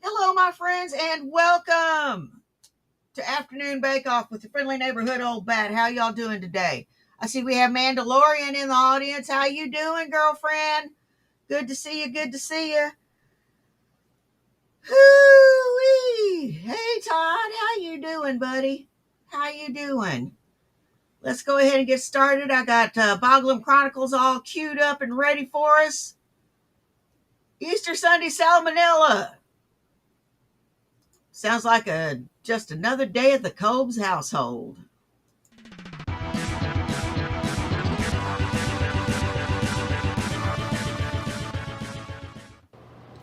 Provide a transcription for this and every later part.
Hello, my friends, and welcome to Afternoon Bake Off with the friendly neighborhood old bat. How y'all doing today? I see we have Mandalorian in the audience. How you doing, girlfriend? Good to see you. Good to see you. Hoo-wee. Hey, Todd. How you doing, buddy? How you doing? Let's go ahead and get started. I got Boglum Chronicles all queued up and ready for us. Easter Sunday Salmonella. Sounds like just another day at the Cobes household.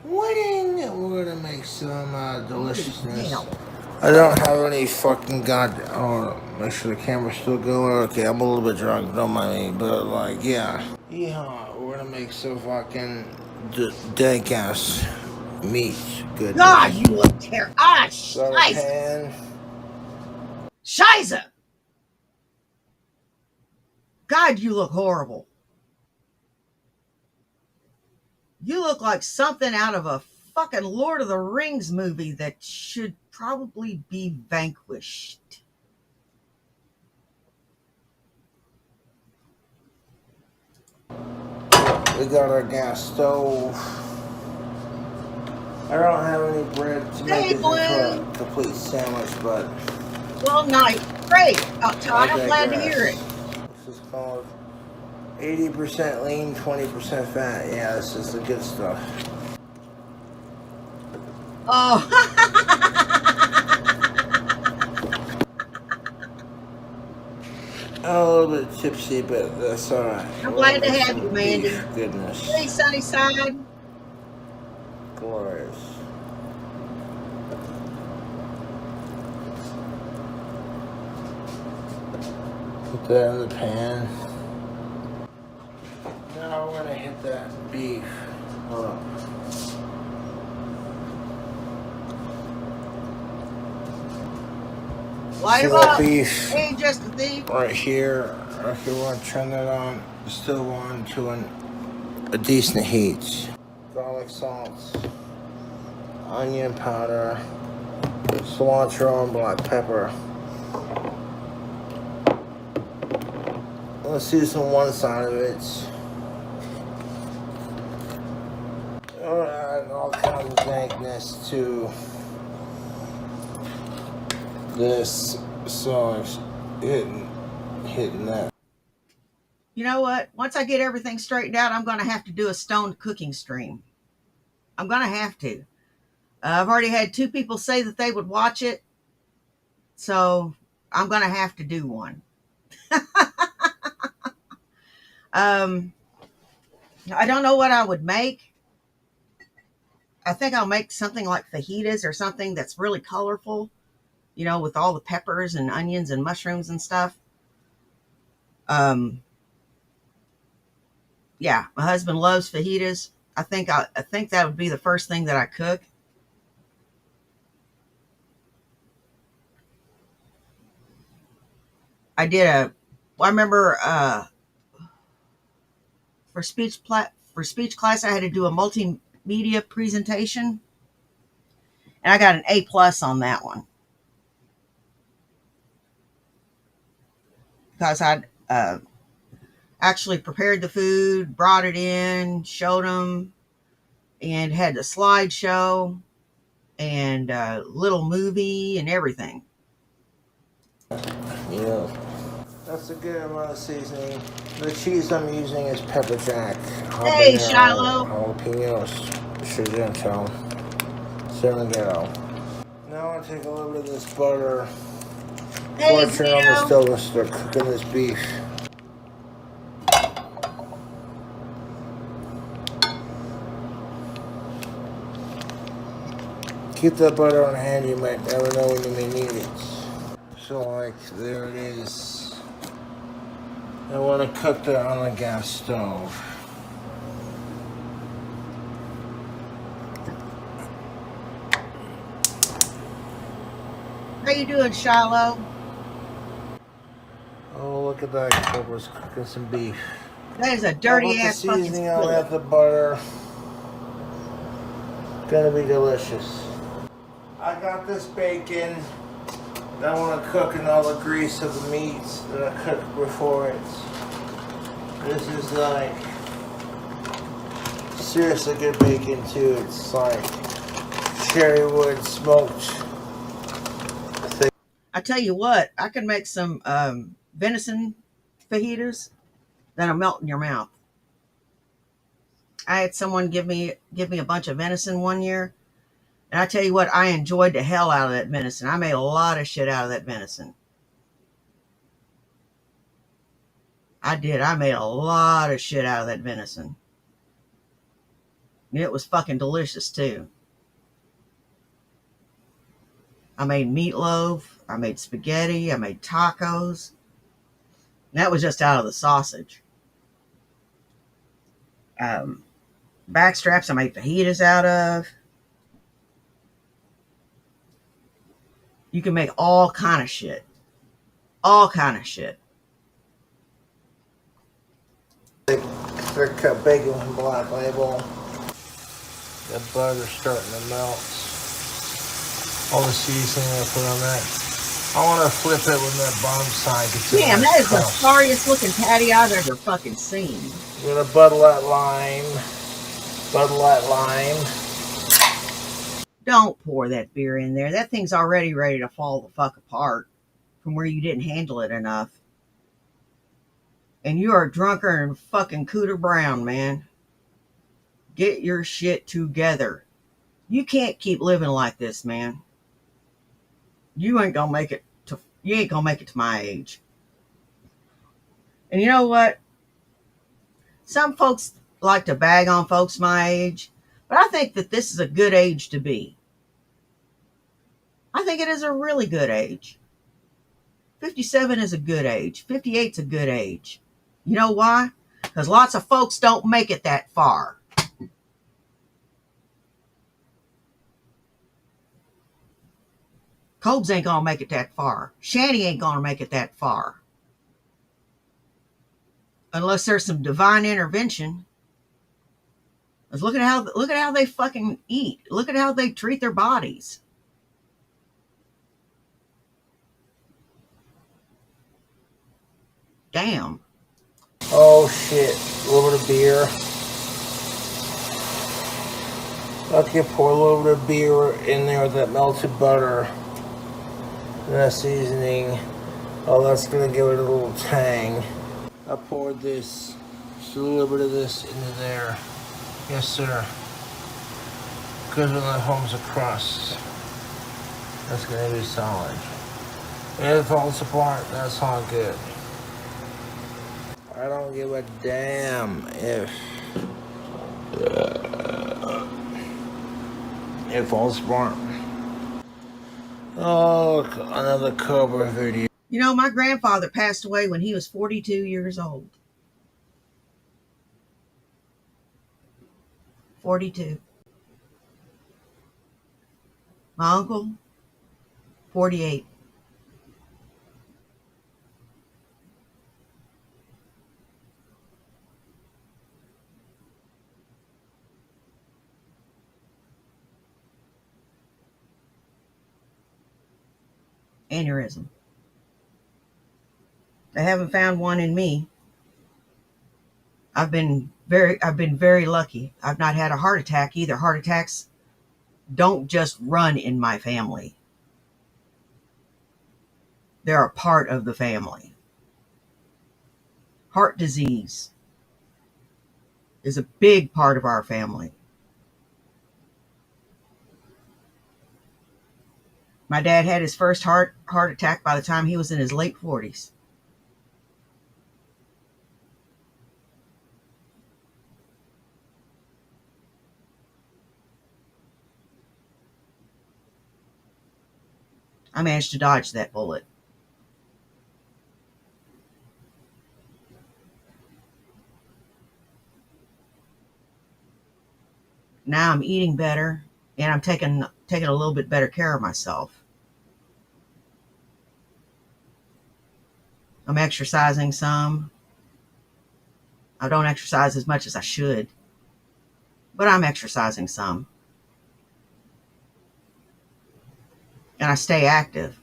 We're gonna make some deliciousness. I don't have any fucking make sure the camera's still going. Okay, I'm a little bit drunk, don't mind me, but like, yeah. Yeah, we're gonna make some fucking dank ass meat. Good. God, you look terrible. Ah, Scheiße. Pan. Scheiße. God, you look horrible. You look like something out of a fucking Lord of the Rings movie that should probably be vanquished. We got our gas stove. I don't have any bread to make it into a complete sandwich, but... Well, night. Great. Oh, Todd, I'm glad to hear it. This is called 80% lean, 20% fat. Yeah, this is the good stuff. Oh. I'm a little bit tipsy, but that's all right. I'm glad to have you, Mandy. Goodness. Hey, Sunnyside. Glorious. Put that in the pan. Now we're gonna hit that beef. Hold on. Light him up. Beef. Hey, just a thief. Right here. Okay, we're gonna turn that on. Still on to a decent heat. Garlic salt, onion powder, cilantro, and black pepper. Let's season one side of it. Add all kinds of dankness to this, so it's hitting that. You know what? Once I get everything straightened out, I'm going to have to do a stoned cooking stream. I'm going to have to. I've already had 2 people say that they would watch it, so I'm going to have to do one. I don't know what I would make. I think I'll make something like fajitas or something that's really colorful, you know, with all the peppers and onions and mushrooms and stuff. Yeah, my husband loves fajitas. I think that would be the first thing that I cook. I remember for speech class I had to do a multimedia presentation, and I got an A+ on that one because I'd actually prepared the food, brought it in, showed them, and had a slideshow and a little movie and everything. Yeah. That's a good amount of seasoning. The cheese I'm using is pepper jack, Hey, habanero, Shiloh. jalapenos, Sargento, Serenghetto. Now I take a little bit of this butter. Before Hey, I turn on the Zito. stove and start cooking this beef. Keep that butter on hand, you might never know when you may need it. So like, there it is. I want to cook that on the gas stove. How you doing, Shiloh? Oh, look at that. Cobra's cooking some beef. That is a How dirty about the ass fucking seasoning on skillet. that, the butter? Gonna be delicious. I got this bacon that I want to cook in all the grease of the meats that I cooked before it. This is like seriously good bacon too. It's like cherry wood smoked. I tell you what, I can make some venison fajitas that'll melt in your mouth. I had someone give me a bunch of venison one year, and I tell you what, I enjoyed the hell out of that venison. I made a lot of shit out of that venison. I did. I made a lot of shit out of that venison. And it was fucking delicious too. I made meatloaf. I made spaghetti. I made tacos. And that was just out of the sausage. Backstraps I made fajitas out of. You can make all kind of shit. All kind of shit. They're cut bacon from Black Label. The butter's starting to melt. All the seasoning I put on that. I want to flip it when that bottom side gets in Damn, that that is the crust. sorriest looking patty I've ever fucking seen. I'm gonna Bud Light lime. Bud Light lime. Don't pour that beer in there. That thing's already ready to fall the fuck apart from where you didn't handle it enough. And you are drunker than fucking Cooter Brown, man. Get your shit together. You can't keep living like this, man. You ain't gonna make it to my age. And you know what? Some folks like to bag on folks my age, but I think that this is a good age to be. I think it is a really good age. 57 is a good age. 58 is a good age. You know why? Because lots of folks don't make it that far. Cobes ain't gonna make it that far. Shanny ain't gonna make it that far. Unless there's some divine intervention. Look at how they fucking eat. Look at how they treat their bodies. Damn. Oh shit. A little bit of beer. Okay, pour a little bit of beer in there with that melted butter. And that seasoning. Oh, that's gonna give it a little tang. I poured this, just a little bit of this into there. Yes, sir. Because when that home's a crust, that's gonna be solid. And if it falls apart, that's all good. I don't give a damn if it falls apart. Oh, another Cobra video. You know, my grandfather passed away when he was 42 years old. 42. My uncle, 48. Aneurysm. They haven't found one in me. I've been very lucky. I've not had a heart attack either. Heart attacks don't just run in my family. They're a part of the family. Heart disease is a big part of our family. My dad had his first heart attack by the time he was in his late 40s. I managed to dodge that bullet. Now I'm eating better, and I'm taking a little bit better care of myself. I'm exercising some. I don't exercise as much as I should, but I'm exercising some. And I stay active.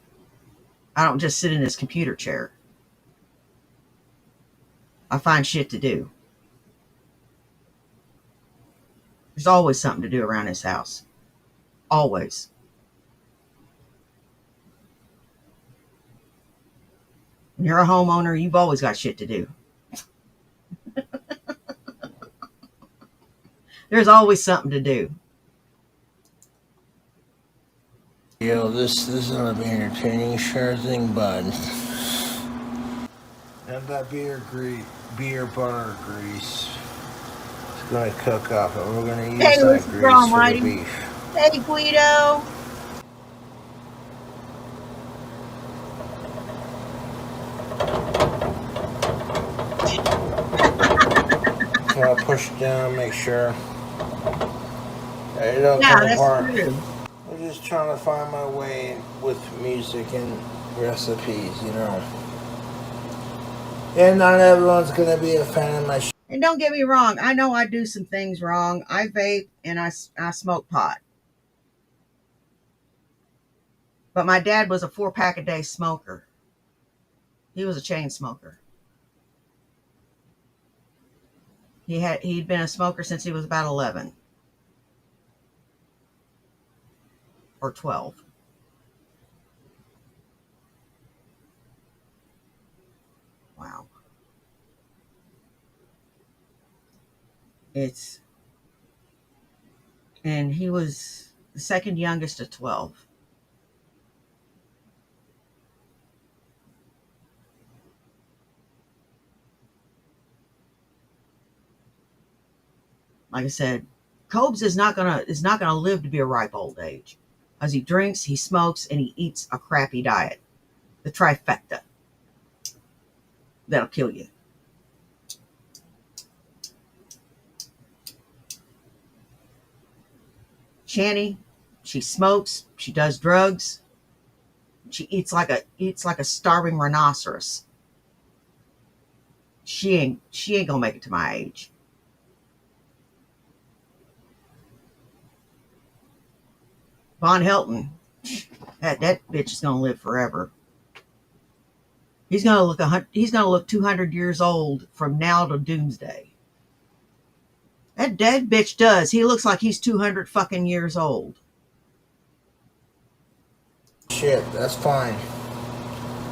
I don't just sit in this computer chair. I find shit to do. There's always something to do around this house. Always. When you're a homeowner, you've always got shit to do. There's always something to do. Yo, this is gonna be entertaining, sure thing, bud. And that beer butter grease is gonna cook up, and we're gonna use Hey, that Mr. grease for Almighty. the beef. Hey, Guido. So I push down, make sure it don't Yeah, come that's apart. true. I'm just trying to find my way with music and recipes, you know. And not everyone's gonna be a fan of my shit. And don't get me wrong, I know I do some things wrong. I vape and I smoke pot. But my dad was a 4-pack a day smoker. He was a chain smoker. He'd been a smoker since he was about 11 or 12. Wow. And he was the second youngest of 12. Like I said, Cobes is not gonna live to be a ripe old age. As he drinks, he smokes, and he eats a crappy diet. The trifecta. That'll kill you. Channy, she smokes, she does drugs, she eats like a starving rhinoceros. She ain't gonna make it to my age. Von Helton, that bitch is gonna live forever. He's gonna look 200 years old from now to doomsday. That dead bitch does. He looks like he's 200 fucking years old. Shit, that's fine.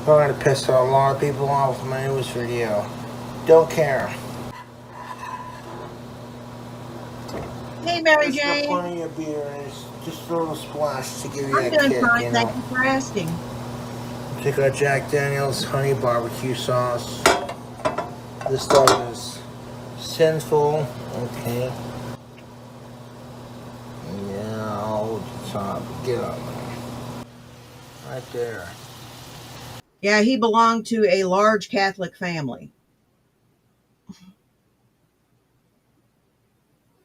I'm gonna piss a lot of people off with my newest video. Don't care. Hey, Mary There's got Jane. plenty of beer, and it's just a little splash to give you I'm that doing kick, fine. you know. Thank you for asking. Check out Jack Daniel's honey barbecue sauce. This stuff is sinful. Okay. Yeah, hold the top. Get up, man. Right there. Yeah, he belonged to a large Catholic family.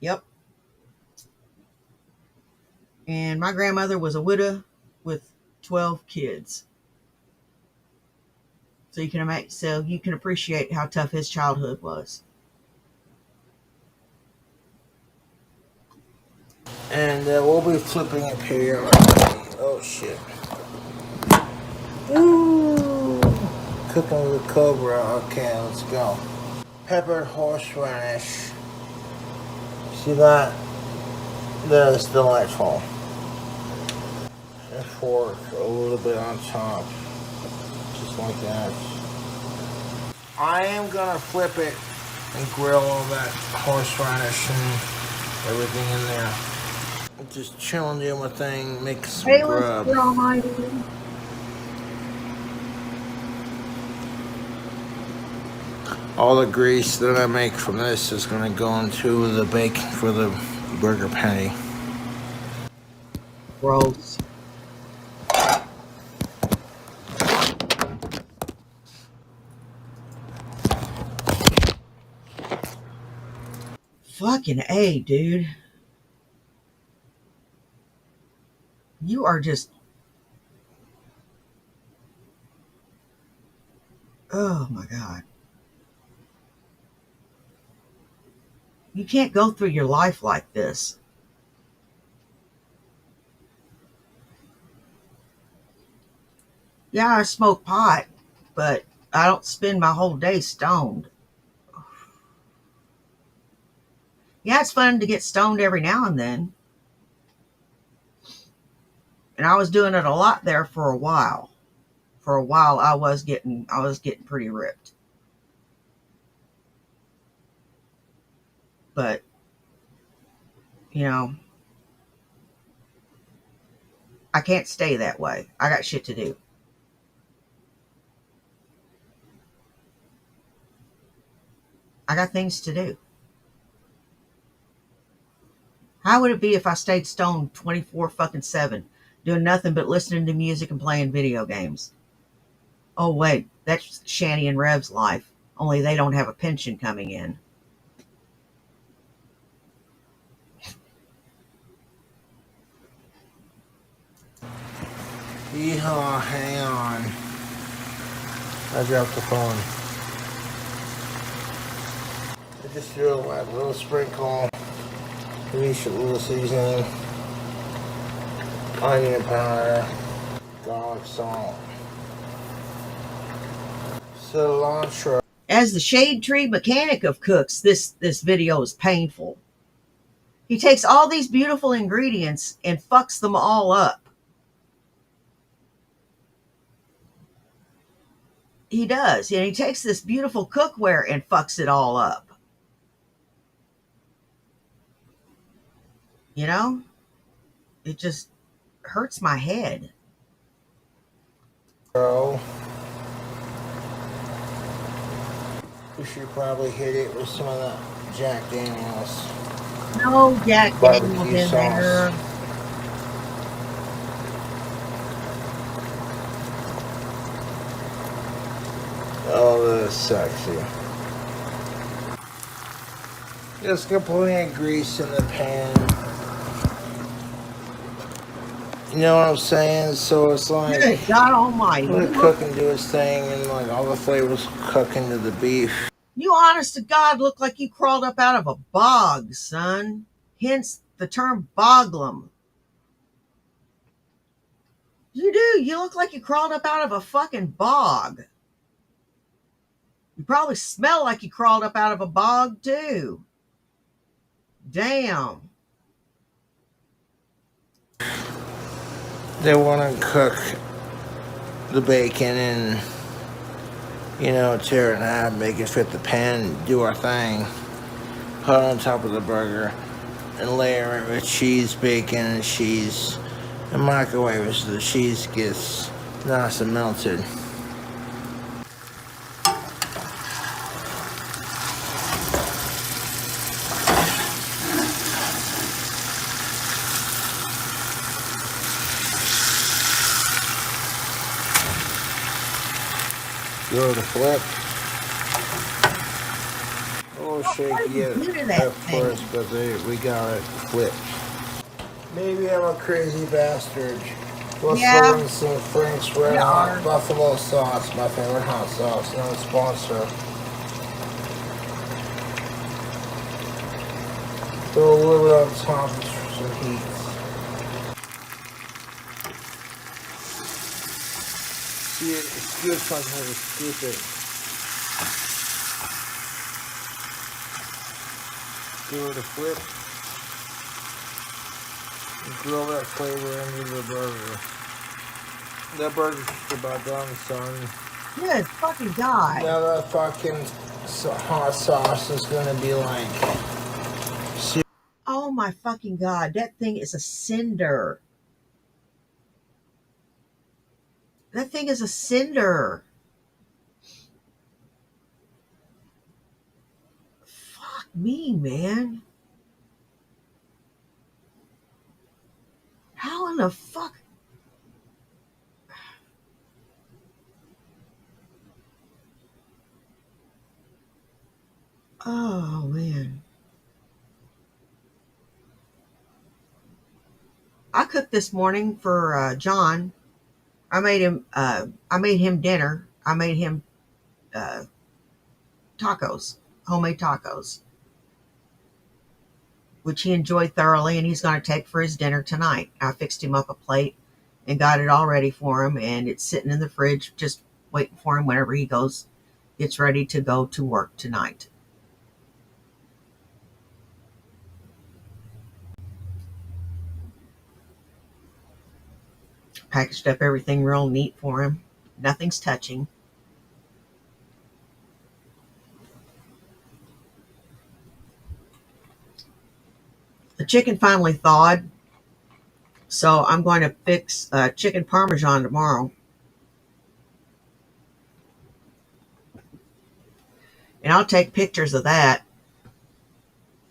Yep. And my grandmother was a widow with 12 kids. So you can appreciate how tough his childhood was. And we'll be flipping it here. Oh shit. Ooh. Cooking with a cobra. Okay, let's go. Peppered horseradish. See that? That is delightful. And fork a little bit on top. Just like that. I am gonna flip it and grill all that horseradish and everything in there. I'm just chilling, doing my thing, making some Hey, grub. Lucifer Almighty. All the grease that I make from this is gonna go into the bacon for the burger patty. Gross. Fucking A, dude. You are just. Oh my God. You can't go through your life like this. Yeah, I smoke pot, but I don't spend my whole day stoned. Yeah, it's fun to get stoned every now and then. And I was doing it a lot there for a while. For a while I was getting pretty ripped. But, you know, I can't stay that way. I got shit to do. I got things to do. How would it be if I stayed stoned 24 fucking 7, doing nothing but listening to music and playing video games? Oh, wait, that's Shanny and Rev's life. Only they don't have a pension coming in. Yeehaw, hang on. I dropped the phone. I just threw a little sprinkle, maybe a little seasoning, onion powder, garlic salt, cilantro. As the shade tree mechanic of cooks, this video is painful. He takes all these beautiful ingredients and fucks them all up. He does. And he takes this beautiful cookware and fucks it all up. You know? It just hurts my head. Bro, we should probably hit it with some of that Jack Daniels. No Jack Daniels Barbecue in sauce. there. Oh, that's sexy. Just gonna put in grease in the pan. You know what I'm saying? So it's like, Good God Almighty. let it cook and do its thing, and like all the flavors cook into the beef. You honest to God look like you crawled up out of a bog, son. Hence the term boglum. You do. You look like you crawled up out of a fucking bog. You probably smell like you crawled up out of a bog, too. Damn. They want to cook the bacon and, you know, tear it in half, make it fit the pan, do our thing. Put it on top of the burger and layer it with cheese, bacon, and cheese. And microwave it so the cheese gets nice and melted. Go to flip. Oh, shaky at first, but we got it flipped. Maybe I'm a crazy bastard. Let's throw in some Frank's Red Hot Buffalo sauce, my favorite hot sauce, not a sponsor. Throw a little bit on top for some heat. See, it's good fun how to scoop it. Give it a flip. And grill that flavor into the burger. That burger's just about done, son. Good fucking God. Now that fucking hot sauce is gonna be like. Oh my fucking God. That thing is a cinder. That thing is a cinder. Fuck me, man. How in the fuck? Oh man. I cooked this morning for John. I made him dinner. I made him uh, tacos, homemade tacos, which he enjoyed thoroughly, and he's going to take for his dinner tonight. I fixed him up a plate and got it all ready for him, and it's sitting in the fridge, just waiting for him whenever he gets ready to go to work tonight. Packaged up everything real neat for him. Nothing's touching. The chicken finally thawed, so I'm going to fix chicken parmesan tomorrow. And I'll take pictures of that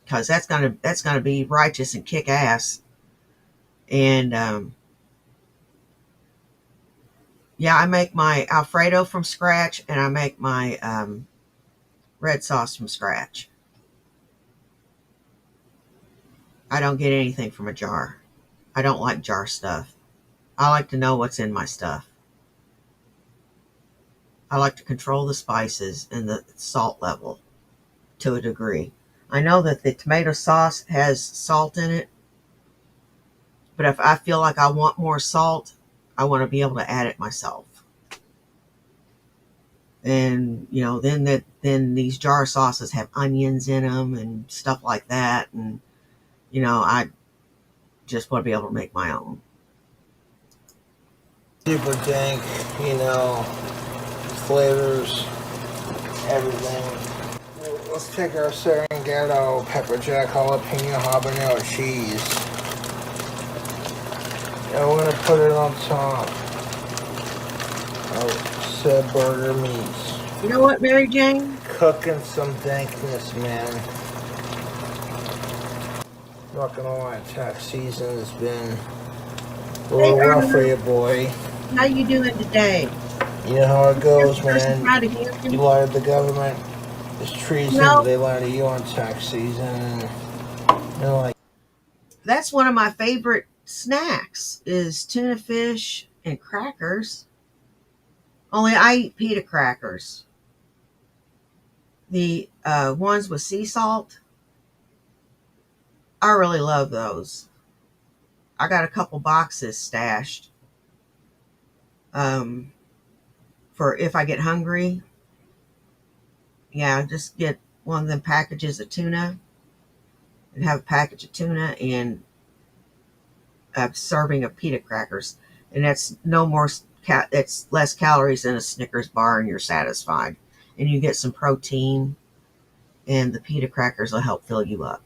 because that's gonna be righteous and kick ass. And yeah, I make my Alfredo from scratch, and I make my red sauce from scratch. I don't get anything from a jar. I don't like jar stuff. I like to know what's in my stuff. I like to control the spices and the salt level to a degree. I know that the tomato sauce has salt in it, but if I feel like I want more salt, I want to be able to add it myself. And then these jar sauces have onions in them and stuff like that, and I just want to be able to make my own. Super dank, flavors, everything. Let's take our Serenghetto pepper jack jalapeno habanero cheese. And we're gonna put it on top of said burger meats. You know what, Mary Jane? Cooking some dankness, man. Not gonna lie, tax season has been a little rough for you, boy. How you doing today? You know how it goes, man. You lie to the government. It's treason. No. They lie to you on tax season. That's one of my favorite snacks is tuna fish and crackers. Only I eat pita crackers. The ones with sea salt, I really love those. I got a couple boxes stashed for if I get hungry. Yeah, just get one of them packages of tuna and have a package of tuna and a serving of pita crackers. And that's it's less calories than a Snickers bar, and you're satisfied. And you get some protein, and the pita crackers will help fill you up.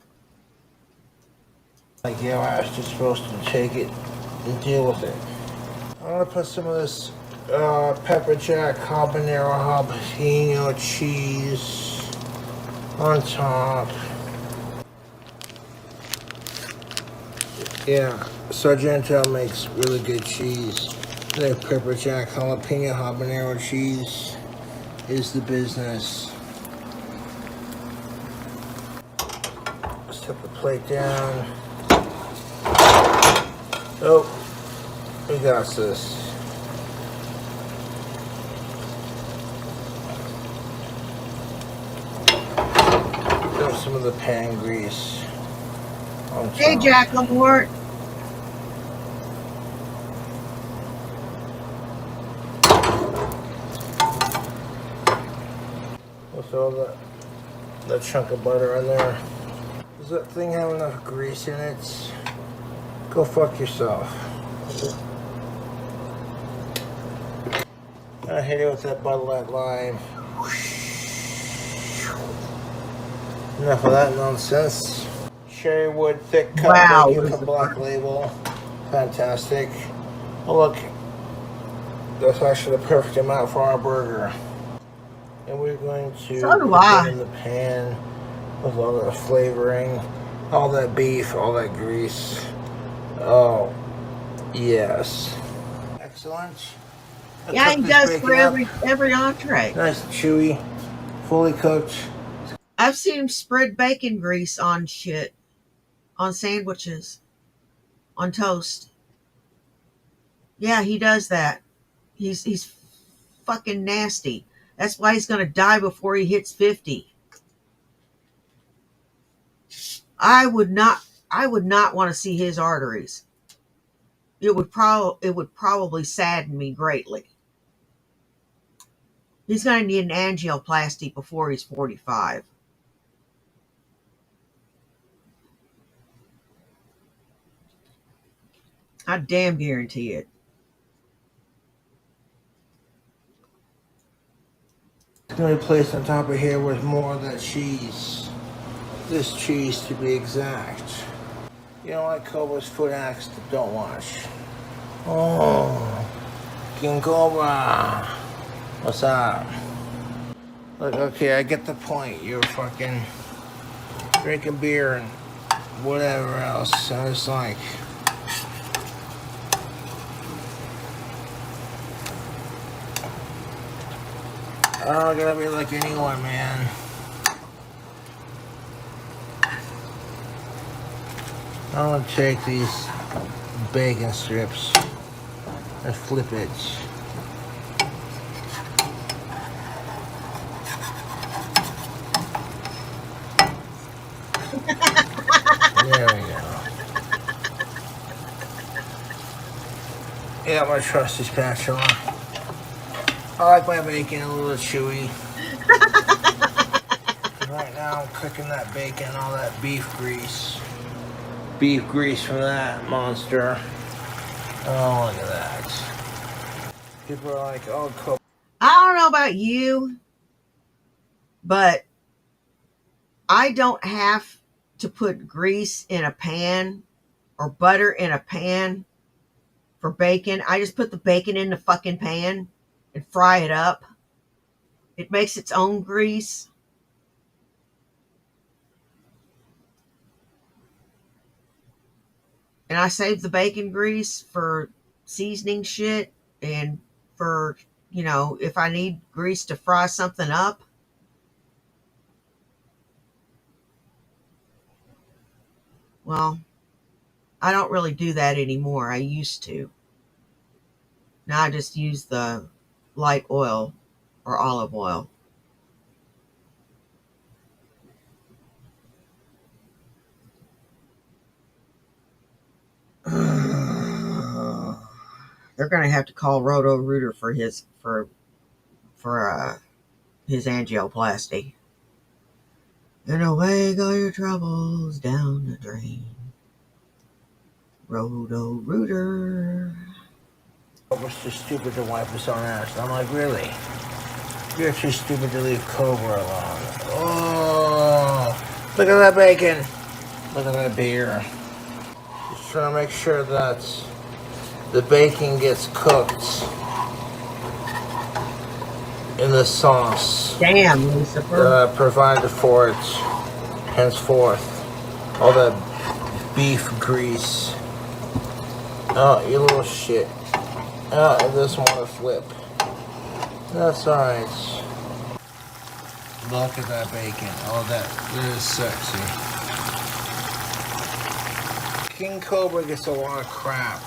Like your ass is supposed to take it and deal with it. I'm gonna put some of this pepper jack habanero jalapeno cheese on top. Yeah, Sargento makes really good cheese. The pepper jack jalapeno habanero cheese is the business. Let's put the plate down. Oh, we got this. Throw some of the pan grease on top. Hey, Jack Lamort. We'll throw that chunk of butter in there. Does that thing have enough grease in it? Go fuck yourself. I hit it with that Bud Light Lime. Enough of that nonsense. Cherrywood thick cut Wow. bacon from Black Label. Fantastic. Oh look, that's actually the perfect amount for our burger. And we're going to So do put I. it in the pan with all that flavoring, all that beef, all that grease. Oh, yes. Excellent. Yeah, he does for every entree. Nice and chewy, fully cooked. I've seen him spread bacon grease on shit, on sandwiches, on toast. Yeah, he does that. He's fucking nasty. That's why he's gonna die before he hits 50. I would not want to see his arteries. It would probably sadden me greatly. He's gonna need an angioplasty before he's 45. I damn guarantee it. It's going to be placed on top of here with more of that cheese. This cheese to be exact. You know what, Cobra's foot acts that don't wash. Oh, King Cobra. What's up? Look, okay, I get the point. You're fucking drinking beer and whatever else. I was like, I don't gotta be like anyone, man. I'm gonna take these bacon strips and flip it. There we go. Yeah, my trusty spatula. I like my bacon a little chewy. Right now I'm cooking that bacon, all that beef grease. Beef grease from that monster. Oh, look at that. People are like, oh, cool. I don't know about you, but I don't have to put grease in a pan or butter in a pan for bacon. I just put the bacon in the fucking pan and fry it up. It makes its own grease. And I save the bacon grease for seasoning shit and for, if I need grease to fry something up. Well, I don't really do that anymore. I used to. Now I just use the light oil or olive oil. They're gonna have to call Roto-Rooter for his angioplasty. And away go your troubles down the drain. Roto-Rooter. I was too stupid to wipe his own ass. I'm like, really? You're too stupid to leave Cobra alone. Oh, look at that bacon. Look at that beer. Just trying to make sure that the bacon gets cooked in the sauce. Damn, Lucifer. Provided for it henceforth. All that beef grease. Oh, you little shit. Oh, it doesn't want to flip. That's alright. Look at that bacon. Oh, that is sexy. King Cobra gets a lot of crap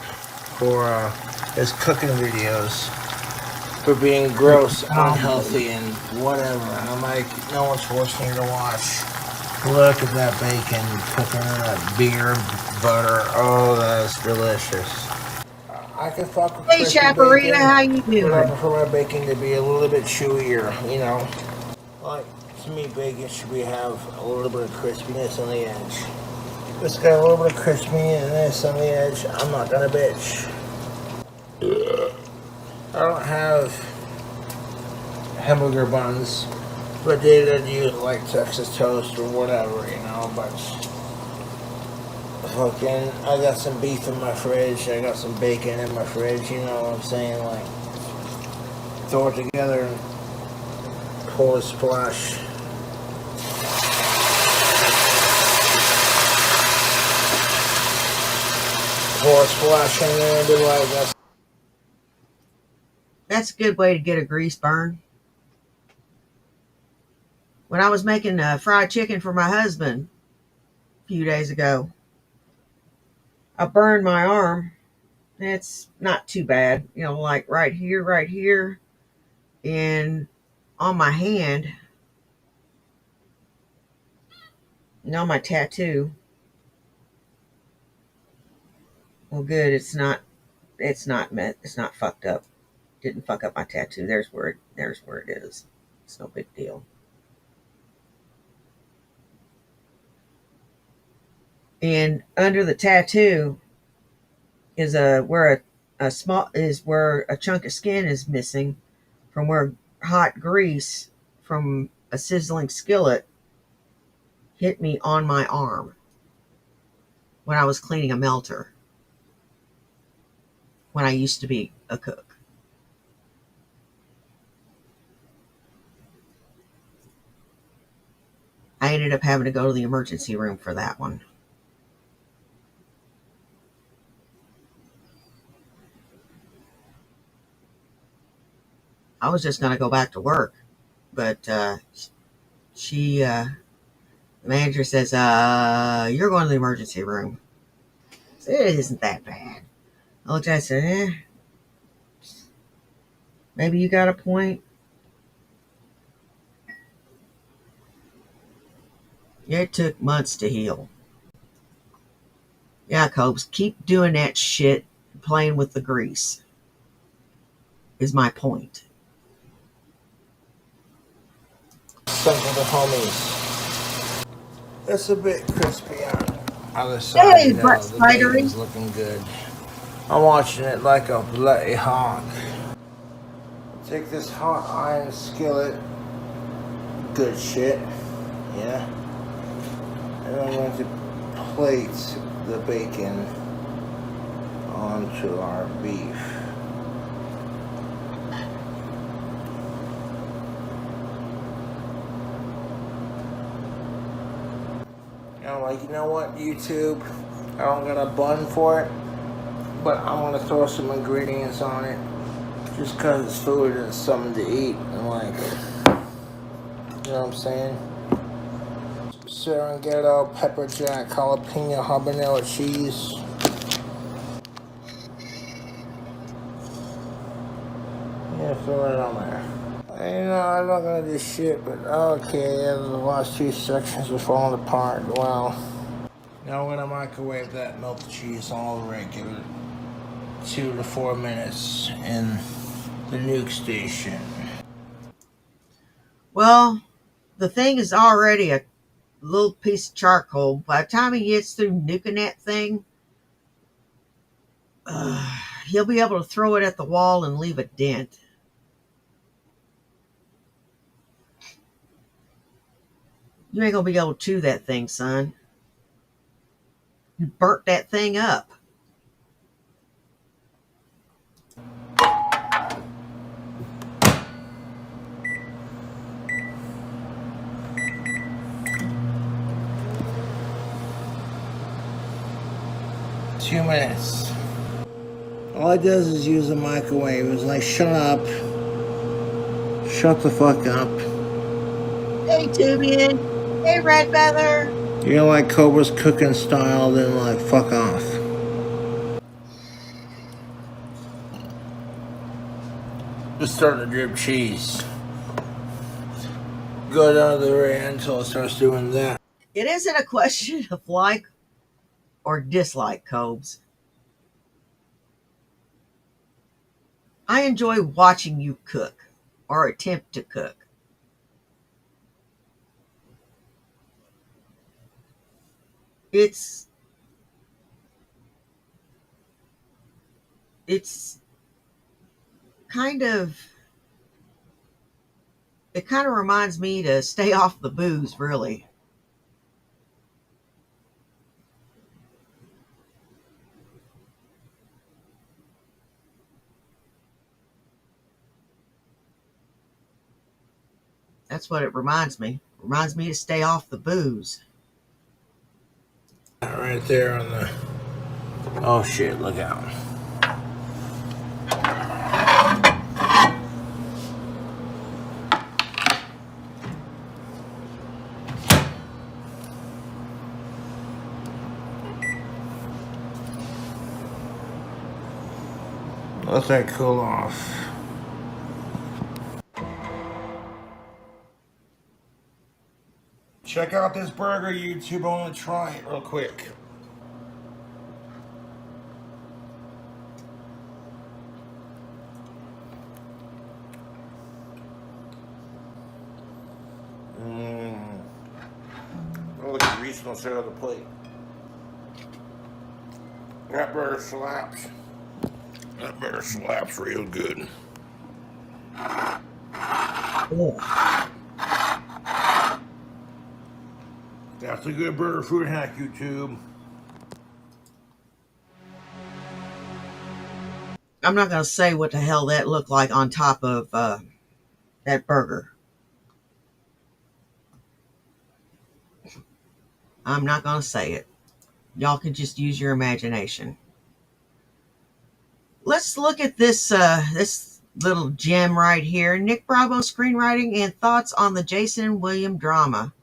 for his cooking videos. For being gross, unhealthy, and whatever. And I'm like, no one's forcing you to watch. Look at that bacon cooking in that beer, butter. Oh, that's delicious. I can fuck with Hey, Chaparita, how you doing? I prefer my bacon to be a little bit chewier, Like, to me, bacon should have a little bit of crispiness on the edge. If it's got a little bit of crispiness on the edge, I'm not gonna bitch. I don't have hamburger buns. But they didn't use like Texas toast or whatever, but fucking, I got some beef in my fridge, I got some bacon in my fridge, you know what I'm saying? Like, throw it together and pour a splash. Pour a splash in there and be like, That's a good way to get a grease burn. When I was making fried chicken for my husband a few days ago, I burned my arm. It's not too bad, like right here, and on my hand, on my tattoo. Well, good. It's not. It's not fucked up. Didn't fuck up my tattoo. There's where it is. It's no big deal. And under the tattoo is a small is where a chunk of skin is missing from where hot grease from a sizzling skillet hit me on my arm when I was cleaning a melter when I used to be a cook. I ended up having to go to the emergency room for that one. I was just going to go back to work, but the manager says, you're going to the emergency room. So it isn't that bad. I looked at it and said, maybe you got a point. It took months to heal. Yeah, Cobes, keep doing that shit, playing with the grease, is my point. something to the homies. It's a bit crispy on other side. Hey, butt the spidery. bacon's looking good. I'm watching it like a bloody hawk. Take this hot iron skillet. Good shit. Yeah. And I'm going to plate the bacon onto our beef. And I'm like, you know what, YouTube? I don't got a bun for it, but I'm gonna throw some ingredients on it just cause it's food and it's something to eat. And like, you know what I'm saying? Serenghetto, pepper jack, jalapeno, habanero cheese. Yeah, throw it on there. I'm not gonna do shit, but okay, yeah, the last two sections are falling apart. Wow. Now I'm gonna microwave that melted cheese all over it. Give it 2 to 4 minutes in the nuke station. Well, the thing is already a little piece of charcoal. By the time he gets through nuking that thing, he'll be able to throw it at the wall and leave a dent. You ain't gonna be able to chew that thing, son. You burnt that thing up. Two minutes. All it does is use the microwave. It's like, shut up. Shut the fuck up. Hey, Tubian. Hey, Red Feather. You don't like Cobra's cooking style, then like, fuck off. Just starting to drip cheese. Go down to the very end until it starts doing that. It isn't a question of like or dislike, Cobes. I enjoy watching you cook or attempt to cook. It's kind of It kind of reminds me to stay off the booze, really. That's what it reminds me. It reminds me to stay off the booze. Right there on the. Oh shit! Look out. Let that cool off. Check out this burger, YouTube. I want to try it real quick. Oh, look at Reese on the side of the plate. That burger slaps. That burger slaps real good. Oh. That's a good burger food hack, YouTube. I'm not going to say what the hell that looked like on top of that burger. I'm not going to say it. Y'all can just use your imagination. Let's look at this this little gem right here. Nick Bravo screenwriting and thoughts on the Jason and William drama.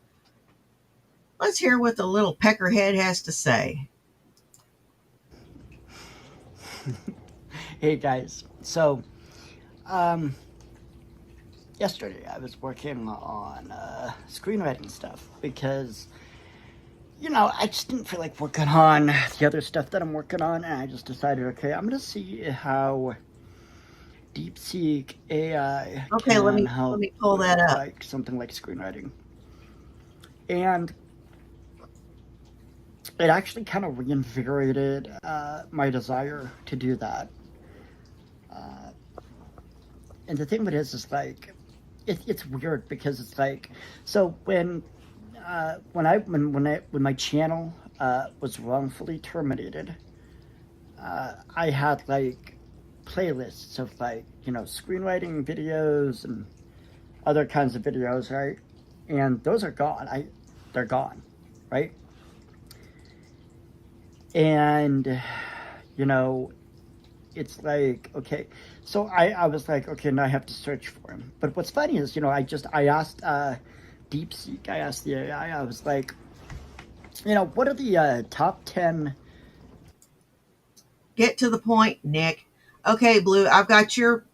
Let's hear what the little peckerhead has to say. Hey guys, so yesterday I was working on screenwriting stuff because, you know, I just didn't feel like working on the other stuff that I'm working on, and I just decided, okay, I'm gonna see how DeepSeek AI Okay, can let me help pull that with, up. like something like screenwriting, and it actually kind of reinvigorated my desire to do that. And the thing of it is like, it's weird because it's like, so when my channel was wrongfully terminated, I had like playlists of like, you know, screenwriting videos and other kinds of videos, right? And those are gone. They're gone, right? And you know, it's like, okay, so I was like, okay, now I have to search for him. But what's funny is, you know, I asked DeepSeek, I asked the AI, I was like, you know, what are the top 10? Get to the point, Nick. Okay, Blue, I've got your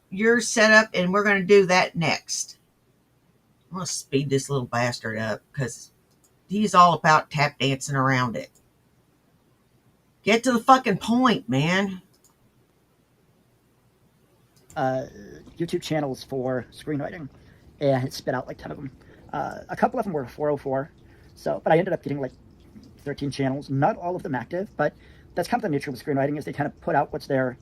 set up, and we're going to do that next. I'm going to speed this little bastard up because he's all about tap dancing around it. Get to the fucking point, man. YouTube channels for screenwriting, and it spit out like 10 of them. A couple of them were 404, so, but I ended up getting like 13 channels, not all of them active, but that's kind of the nature of screenwriting, is they kind of put out what's there,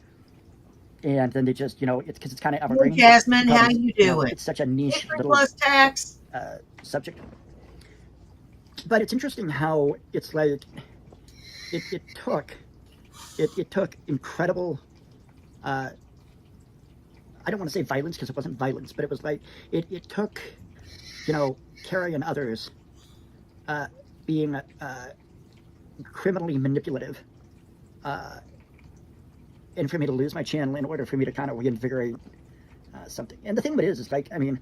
and then they just, you know, it's because it's kind of evergreen. Hey, Jasmine, how you doing? It's such a niche little plus tax subject. But it's interesting how it's like, it took incredible, I don't want to say violence because it wasn't violence, but it was like, it took, you know, Carrie and others being criminally manipulative, and for me to lose my channel in order for me to kind of reinvigorate something. And the thing of it is like, I mean,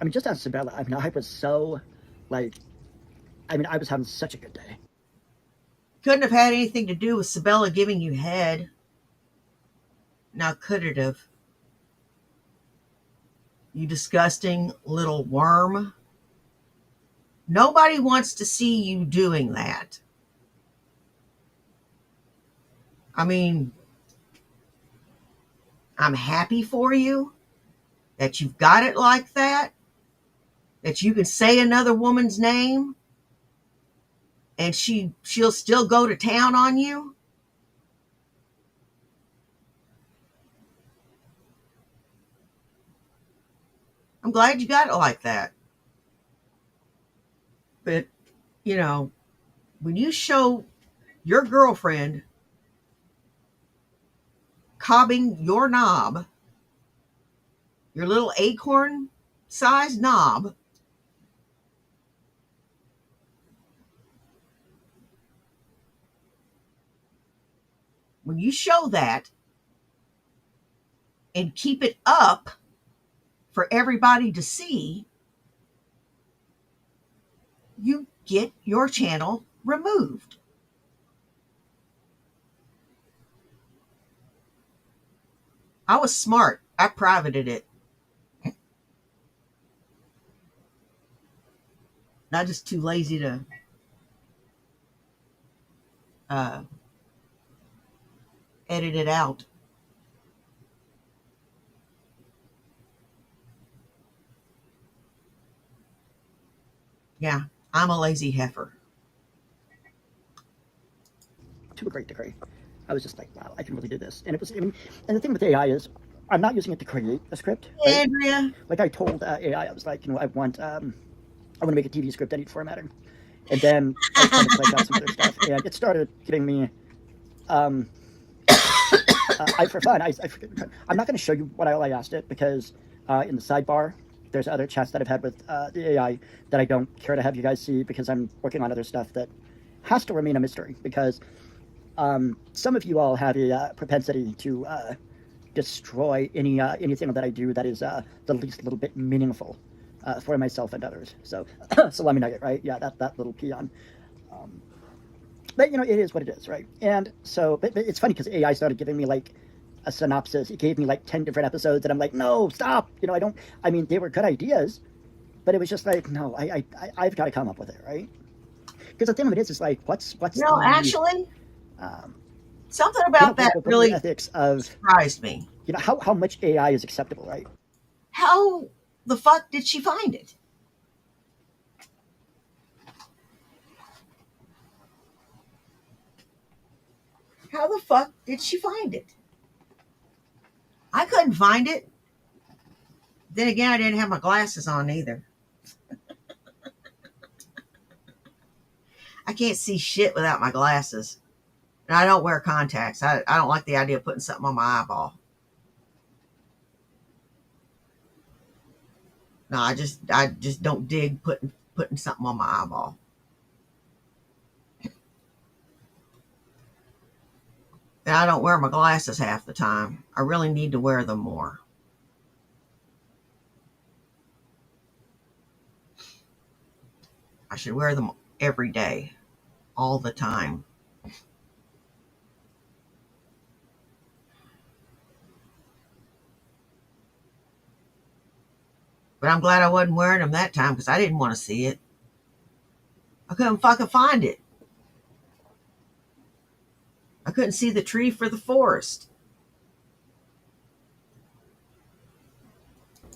just on Sabella, I mean, I was so, like, I mean, I was having such a good day. Couldn't have had anything to do with Sabella giving you head. Now, could it have? You disgusting little worm. Nobody wants to see you doing that. I mean, I'm happy for you that you've got it like that, that you can say another woman's name and she'll still go to town on you. I'm glad you got it like that. But, you know, when you show your girlfriend cobbing your knob, your little acorn sized knob, when you show that and keep it up for everybody to see, you get your channel removed. I was smart. I privated it. Not just too lazy to edit it out. Yeah, I'm a lazy heifer. To a great degree. I was just like, wow, I can really do this. And it was, I mean, and the thing with AI is, I'm not using it to create a script. Right? Andrea. Like I told AI, I was like, I want to make a TV script. I need formatting. And then I was trying to play out some other stuff, and it started giving me, for fun, I forget, I'm not going to show you what I asked it because in the sidebar, there's other chats that I've had with the AI that I don't care to have you guys see because I'm working on other stuff that has to remain a mystery because some of you all have a propensity to destroy anything that I do that is the least little bit meaningful for myself and others. So, so let me nugget, right? Yeah, that little peon. But it is what it is, right? And so, but it's funny because AI started giving me like a synopsis. It gave me like 10 different episodes, and I'm like, no, stop. I don't. I mean, they were good ideas, but it was just like, no, I've got to come up with it, right? Because the thing of it is like, what's Actually, something about that really ethics of surprised me. How much AI is acceptable, right? How the fuck did she find it? How the fuck did she find it? I couldn't find it. Then again, I didn't have my glasses on either. I can't see shit without my glasses. And I don't wear contacts. I don't like the idea of putting something on my eyeball. No, I just don't dig putting something on my eyeball. And I don't wear my glasses half the time. I really need to wear them more. I should wear them every day, all the time. But I'm glad I wasn't wearing them that time because I didn't want to see it. I couldn't fucking find it. I couldn't see the tree for the forest.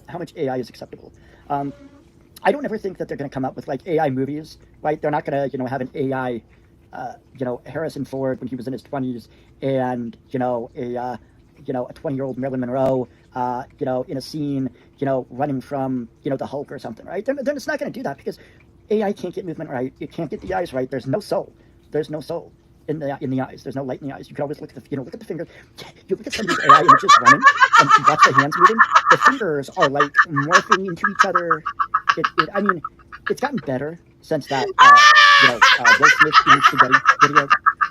How much AI is acceptable? I don't ever think that they're going to come up with like AI movies, right? They're not going to have an AI, Harrison Ford when he was in his 20s, and a 20-year-old Marilyn Monroe, in a scene, running from the Hulk or something, right? Then it's not going to do that because AI can't get movement right. It can't get the eyes right. There's no soul. There's no soul in the eyes. There's no light in the eyes. You can always look at the fingers. You look at some of these AI images running, and you watch the hands moving. The fingers are like morphing into each other. I mean, it's gotten better since that Will Smith eating spaghetti video.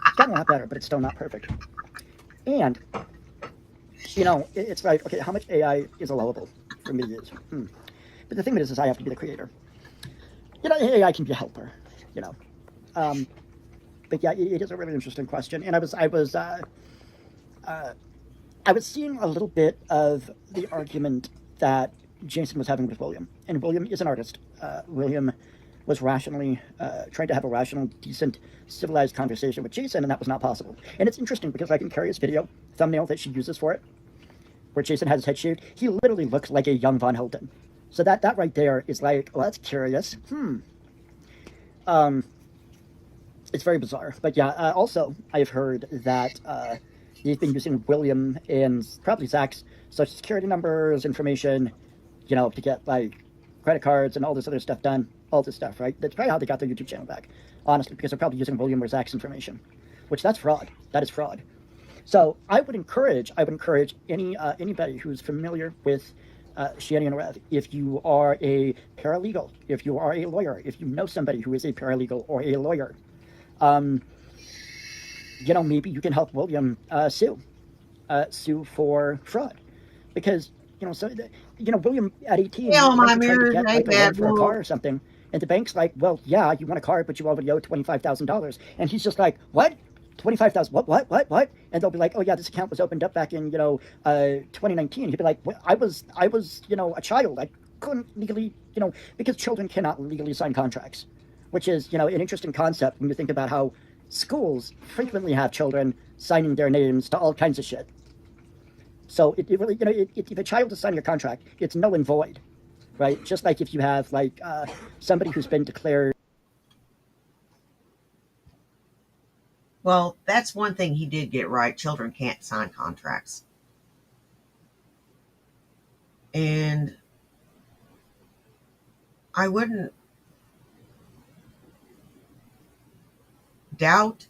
It's gotten a lot better, but it's still not perfect. And it's like, okay, how much AI is allowable for me to use? But the thing is I have to be the creator. AI can be a helper. But yeah, it is a really interesting question, and I was seeing a little bit of the argument that Jason was having with William, and William is an artist. William was rationally trying to have a rational, decent, civilized conversation with Jason, and that was not possible. And it's interesting because I can carry his video thumbnail that she uses for it, where Jason has his head shaved. He literally looks like a young Von Hilton. So that right there is like, well, that's curious. It's very bizarre. But yeah, also, I've heard that he's been using William and probably Zach's Social Security numbers, information, to get like credit cards and all this other stuff done, all this stuff, right? That's probably how they got their YouTube channel back, honestly, because they're probably using William or Zach's information, which that's fraud. That is fraud. So I would encourage anybody who's familiar with Shanny and Rev, if you are a paralegal, if you are a lawyer, if you know somebody who is a paralegal or a lawyer, maybe you can help William sue for fraud, because William at 18 Hell, my tried to mirror, get hey, like a loan bad for a boy. car or something, and the bank's like, well, yeah, you want a car, but you already owe $25,000, and he's just like, what? 25,000? What? And they'll be like, oh yeah, this account was opened up back in 2019. He'd be like, well, I was a child. I couldn't legally because children cannot legally sign contracts, which is an interesting concept when you think about how schools frequently have children signing their names to all kinds of shit. So it really, if a child is signing a contract, it's null and void, right? Just like if you have like somebody who's been declared. Well, that's one thing he did get right. Children can't sign contracts. And I wouldn't doubt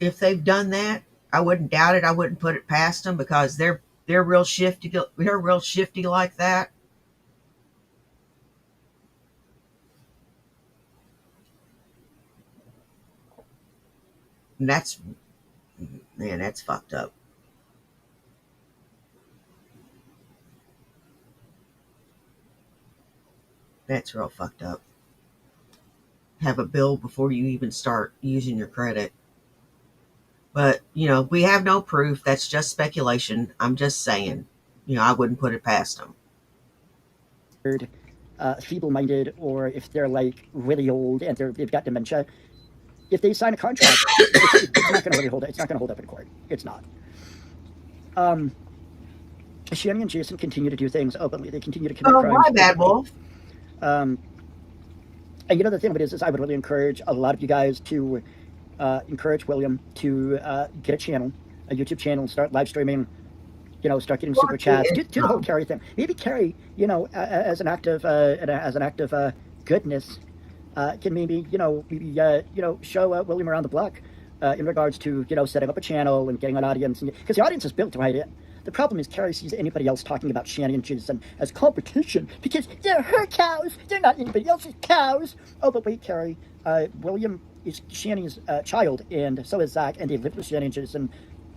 if they've done that. I wouldn't doubt it. I wouldn't put it past them, because they're real shifty. They're real shifty like that. And that's fucked up. That's real fucked up. Have a bill before you even start using your credit. But, we have no proof. That's just speculation. I'm just saying, I wouldn't put it past them. Feeble-minded, or if they're like really old and they've got dementia, if they sign a contract, it's not going to really hold. It's not going to hold up in court. It's not. Shanny and Jason continue to do things openly. They continue to commit crimes. Oh, my bad, Wolf. And the thing of it is I would really encourage a lot of you guys to encourage William to get a channel, a YouTube channel, start live streaming, start getting super chats, do the whole Carrie thing. Maybe Carrie, as an act of goodness, can maybe show William around the block in regards to setting up a channel and getting an audience, because the audience is built right in. The problem is Carrie sees anybody else talking about Shanny and Jason as competition because they're her cows. They're not anybody else's cows. Oh, but wait, Carrie, William is Shanny's child, and so is Zach, and they've lived with Shanny and Jason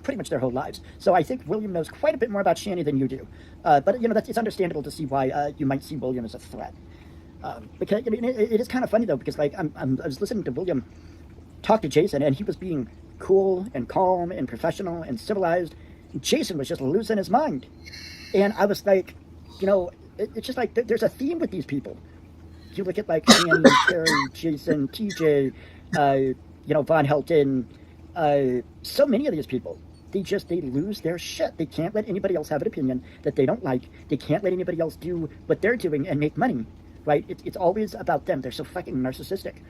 pretty much their whole lives. So I think William knows quite a bit more about Shanny than you do. But it's understandable to see why you might see William as a threat. Because it is kind of funny though, because like I was listening to William talk to Jason, and he was being cool and calm and professional and civilized. Jason was just losing his mind, and I was like, it's just like there's a theme with these people. You look at like Shanny, Carrie, Jason, TJ, Von Helton, so many of these people. They lose their shit. They can't let anybody else have an opinion that they don't like. They can't let anybody else do what they're doing and make money, right? It's always about them. They're so fucking narcissistic.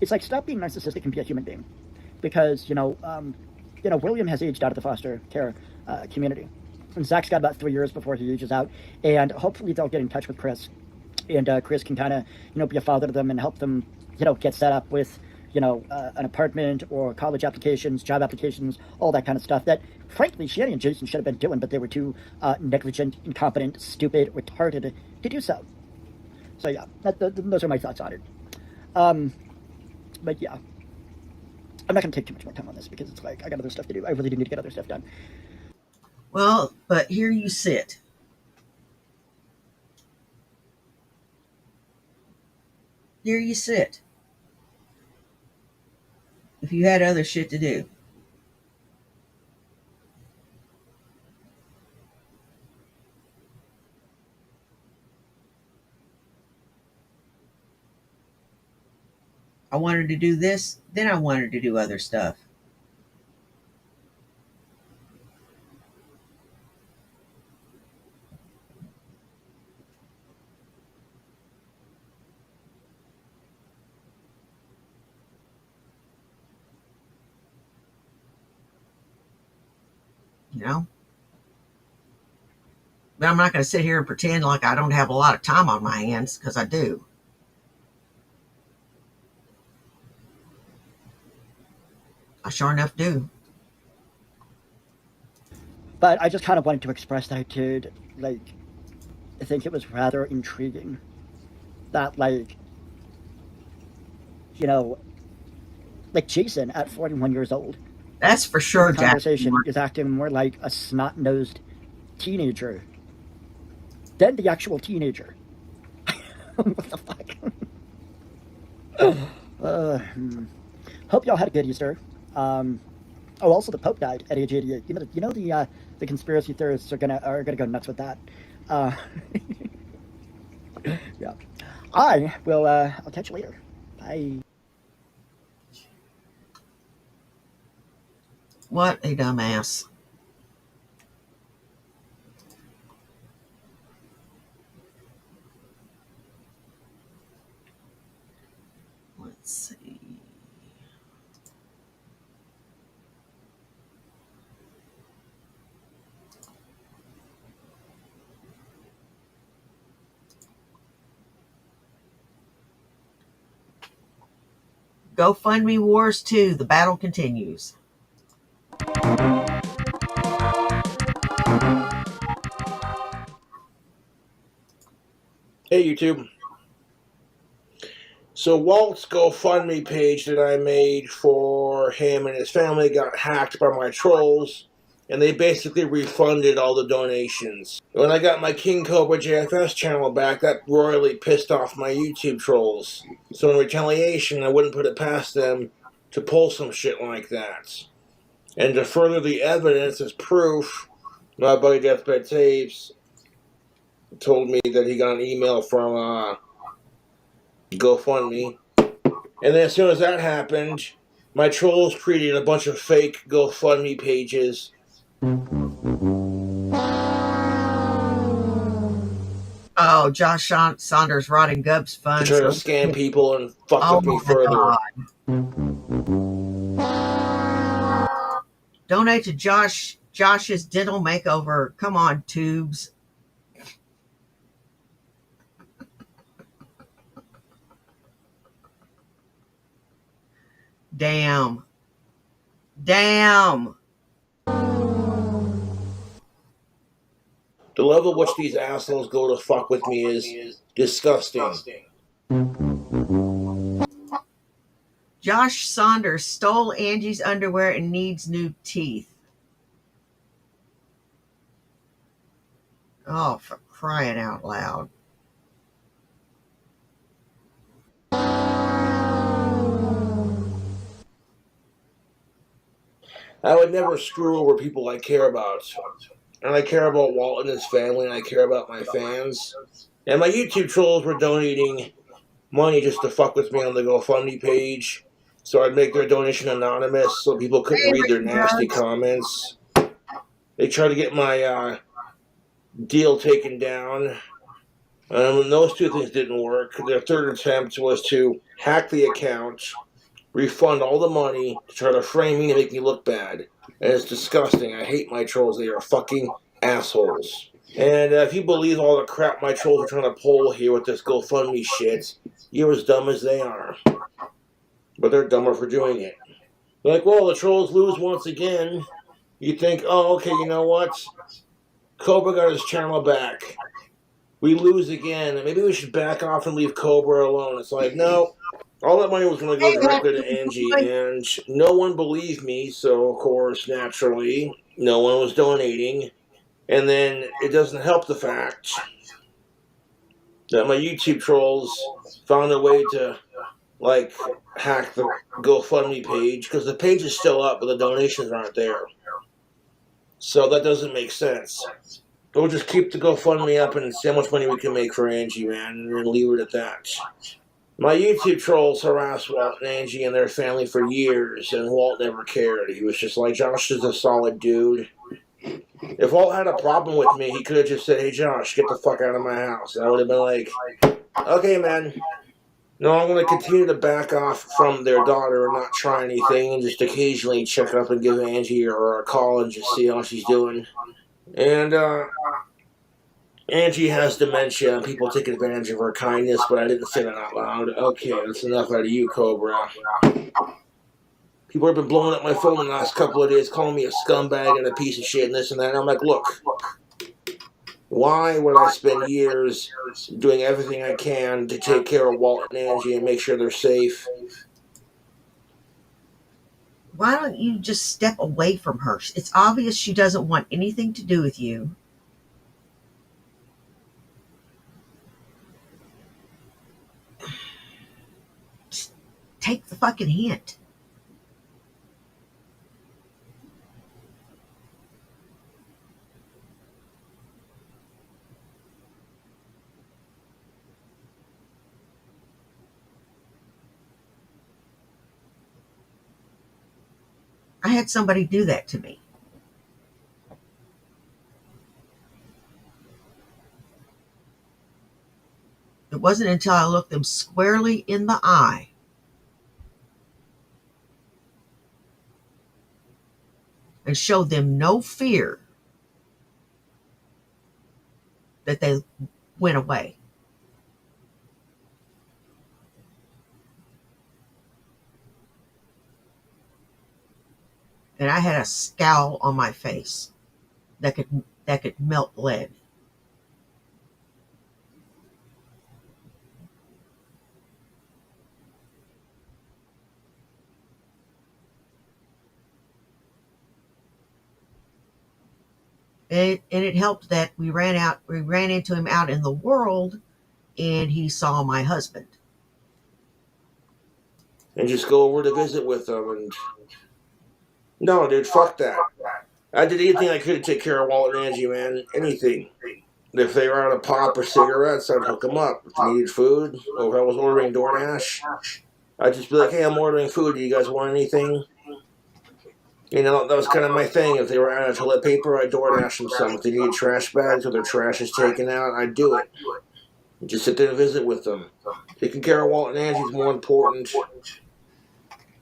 It's like, stop being narcissistic and be a human being, because William has aged out of the foster care community, and Zach's got about 3 years before he ages out, and hopefully they'll get in touch with Chris, and Chris can kind of be a father to them and help them get set up with an apartment or college applications, job applications, all that kind of stuff that frankly Shanny and Jason should have been doing, but they were too negligent, incompetent, stupid, retarded to do so. So yeah, those are my thoughts on it. But yeah, I'm not going to take too much more time on this because it's like I got other stuff to do. I really do need to get other stuff done. Well, but here you sit. Here you sit. If you had other shit to do. I wanted to do this, then I wanted to do other stuff. But I'm not going to sit here and pretend like I don't have a lot of time on my hands, because I do. I sure enough do. But I just kind of wanted to express that I did, like, I think it was rather intriguing that, like, you know, like Jason at 41 years old, That's for in sure, the Jack. conversation, is acting more like a snot-nosed teenager than the actual teenager. What the fuck? Hope y'all had a good Easter. Also, the Pope died at age 88. The conspiracy theorists are gonna go nuts with that. Uh, yeah. I'll catch you later. Bye. What a dumbass. Let's see. GoFundMe Wars 2. The battle continues. Hey, YouTube. So Walt's GoFundMe page that I made for him and his family got hacked by my trolls, and they basically refunded all the donations. When I got my King Cobra JFS channel back, that royally pissed off my YouTube trolls. So in retaliation, I wouldn't put it past them to pull some shit like that. And to further the evidence as proof, my buddy Deathbed Tapes told me that he got an email from GoFundMe. And then as soon as that happened, my trolls created a bunch of fake GoFundMe pages. Oh, Josh Saunders rotting Gub's funds. To try to scam people and fuck with me further. God. Donate to Josh's dental makeover. Come on, tubes. Damn. The level at which these assholes go to fuck with me is disgusting. Josh Saunders stole Angie's underwear and needs new teeth. Oh, for crying out loud. I would never screw over people I care about. And I care about Walt and his family, and I care about my fans. And my YouTube trolls were donating money just to fuck with me on the GoFundMe page. So I'd make their donation anonymous so people couldn't read their nasty comments. They tried to get my deal taken down. When those two things didn't work, their third attempt was to hack the account, refund all the money to try to frame me and make me look bad. And it's disgusting. I hate my trolls. They are fucking assholes. And if you believe all the crap my trolls are trying to pull here with this GoFundMe shit, you're as dumb as they are. But they're dumber for doing it. They're like, well, the trolls lose once again. You think, oh, okay, you know what? Cobra got his channel back. We lose again, and maybe we should back off and leave Cobra alone. It's like, no. All that money was going to go directly to Angie, and no one believed me, so, of course, naturally, no one was donating. And then it doesn't help the fact that my YouTube trolls found a way to, like, hack the GoFundMe page, because the page is still up, but the donations aren't there. So that doesn't make sense. We'll just keep the GoFundMe up and see how much money we can make for Angie, man, and then leave it at that. My YouTube trolls harassed Walt and Angie and their family for years, and Walt never cared. He was just like, Josh is a solid dude. If Walt had a problem with me, he could have just said, hey, Josh, get the fuck out of my house. And I would have been like, okay, man. No, I'm going to continue to back off from their daughter and not try anything and just occasionally check up and give Angie or a call and just see how she's doing. And Angie has dementia and people take advantage of her kindness, but I didn't say that out loud. Okay, that's enough out of you, Cobra. People have been blowing up my phone the last couple of days, calling me a scumbag and a piece of shit and this and that. And I'm like, look, why would I spend years doing everything I can to take care of Walt and Angie and make sure they're safe? Why don't you just step away from her? It's obvious she doesn't want anything to do with you. Just take the fucking hint. I had somebody do that to me. It wasn't until I looked them squarely in the eye and showed them no fear that they went away. And I had a scowl on my face that could melt lead. And it helped that we ran into him out in the world, and he saw my husband. And just go over to visit with them. And no, dude, fuck that. I did anything I could to take care of Walt and Angie, man. Anything. If they were out of pop or cigarettes, I'd hook them up. If they needed food, or if I was ordering DoorDash, I'd just be like, hey, I'm ordering food. Do you guys want anything? You know, that was kind of my thing. If they were out of toilet paper, I'd DoorDash them some. If they needed trash bags or their trash is taken out, I'd do it. Just sit there and visit with them. Taking care of Walt and Angie is more important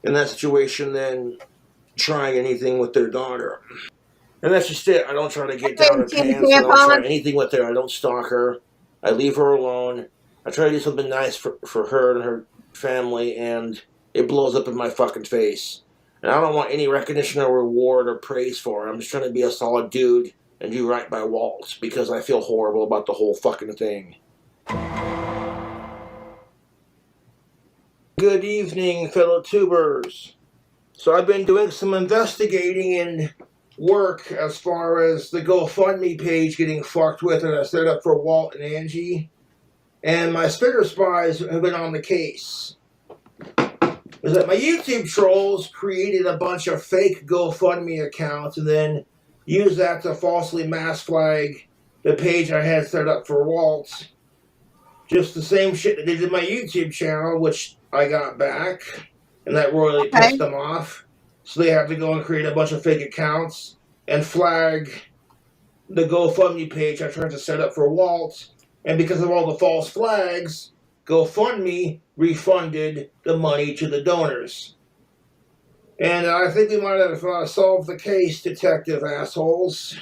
in that situation than trying anything with their daughter. And that's just it. I don't try to get down her pants. I don't try anything with her. I don't stalk her. I leave her alone. I try to do something nice for her and her family, and it blows up in my fucking face. And I don't want any recognition or reward or praise for it. I'm just trying to be a solid dude and do right by Walt because I feel horrible about the whole fucking thing. Good evening, fellow tubers. So I've been doing some investigating and work as far as the GoFundMe page getting fucked with and I set up for Walt and Angie. And my spitter spies have been on the case. Is that my YouTube trolls created a bunch of fake GoFundMe accounts and then used that to falsely mass flag the page I had set up for Walt. Just the same shit that they did in my YouTube channel, which I got back, and that royally pissed them off. So they had to go and create a bunch of fake accounts and flag the GoFundMe page I tried to set up for Walt. And because of all the false flags, GoFundMe refunded the money to the donors. And I think we might have solved the case, detective assholes.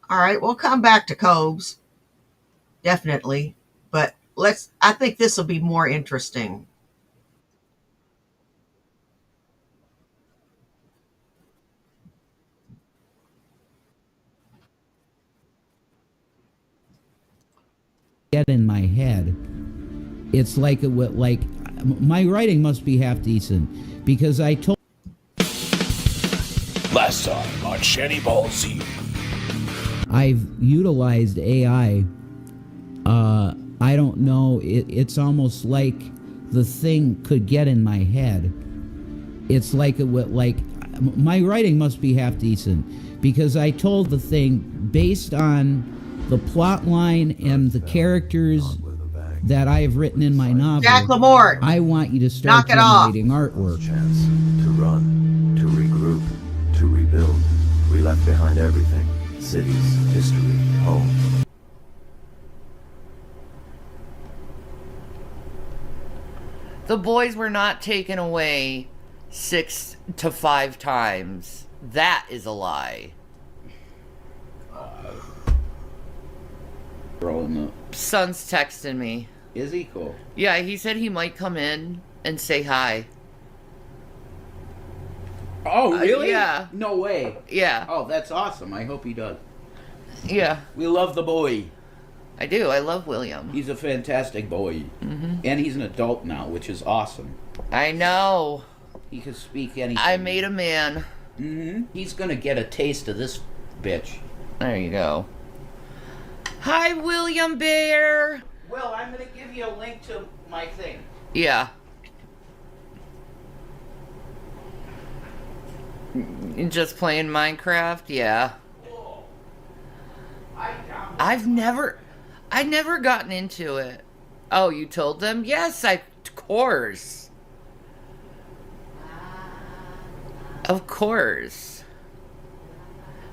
All right, we'll come back to Cobes. Definitely. But I think this will be more interesting. Get in my head. It's like my writing must be half decent because I told. Last time on Shanny Ball Z. I've utilized AI. I don't know. It's almost like the thing could get in my head. It's like my writing must be half decent because I told the thing based on the plot line and the characters that I have written in my novel. Jack LaMorte, I want you to start generating artwork. Chance to run, to regroup, to rebuild. We left behind everything. Cities, history, home. The boys were not taken away 6 to 5 times. That is a lie. Rolling Son's texting me. Is he cool? Yeah, he said he might come in and say hi. Oh, really? Yeah. No way. Yeah. Oh, that's awesome. I hope he does. Yeah. We love the boy. I do. I love William. He's a fantastic boy. Mm-hmm. And he's an adult now, which is awesome. I know. He can speak anything. I made a man. Mm-hmm. He's gonna get a taste of this bitch. There you go. Hi, William Bear. Well, I'm gonna give you a link to my thing. Yeah. Just playing Minecraft? Yeah. I've never gotten into it. Oh, you told them? Yes, of course. Of course.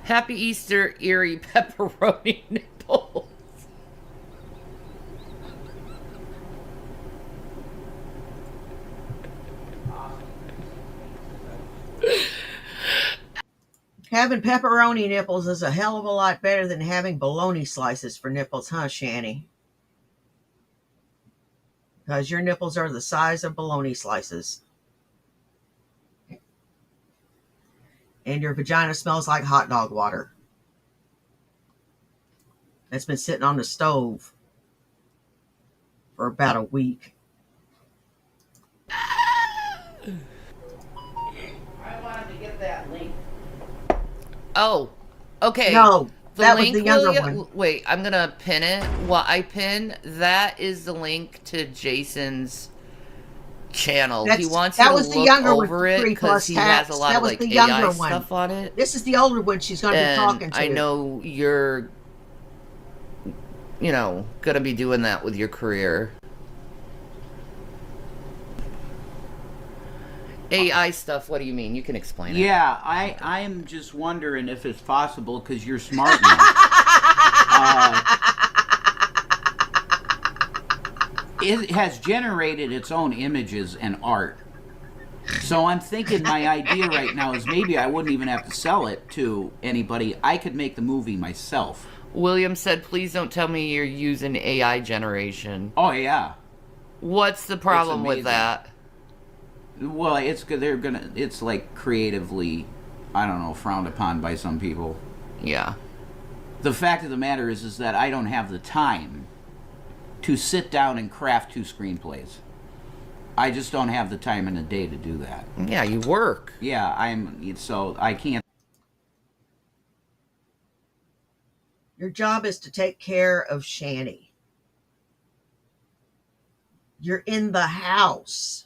Happy Easter, Erie pepperoni nipples. Having pepperoni nipples is a hell of a lot better than having bologna slices for nipples, huh, Shanny? Because your nipples are the size of bologna slices. And your vagina smells like hot dog water. It's been sitting on the stove for about a week. I wanted to get that link. Oh, okay. No, The that was link, the younger William, one. Wait, I'm gonna pin it. What I pin, that is the link to Jason's channel. He wants you that to was the look younger one, over it 3 because plus he has tax. a lot That of was like the AI younger one. stuff on it. This is the older one she's going to be And talking to. I know you're, gonna be doing that with your career. AI stuff, what do you mean? You can explain it. Yeah, I am just wondering if it's possible because you're smart enough. It has generated its own images and art. So I'm thinking my idea right now is maybe I wouldn't even have to sell it to anybody. I could make the movie myself. William said, please don't tell me you're using AI generation. Oh, yeah. What's the problem with amazing. that? Well, it's like creatively, I don't know, frowned upon by some people. Yeah. The fact of the matter is that I don't have the time to sit down and craft 2 screenplays. I just don't have the time in a day to do that. Yeah, you work. Yeah, so I can't. Your job is to take care of Shanny. You're in the house.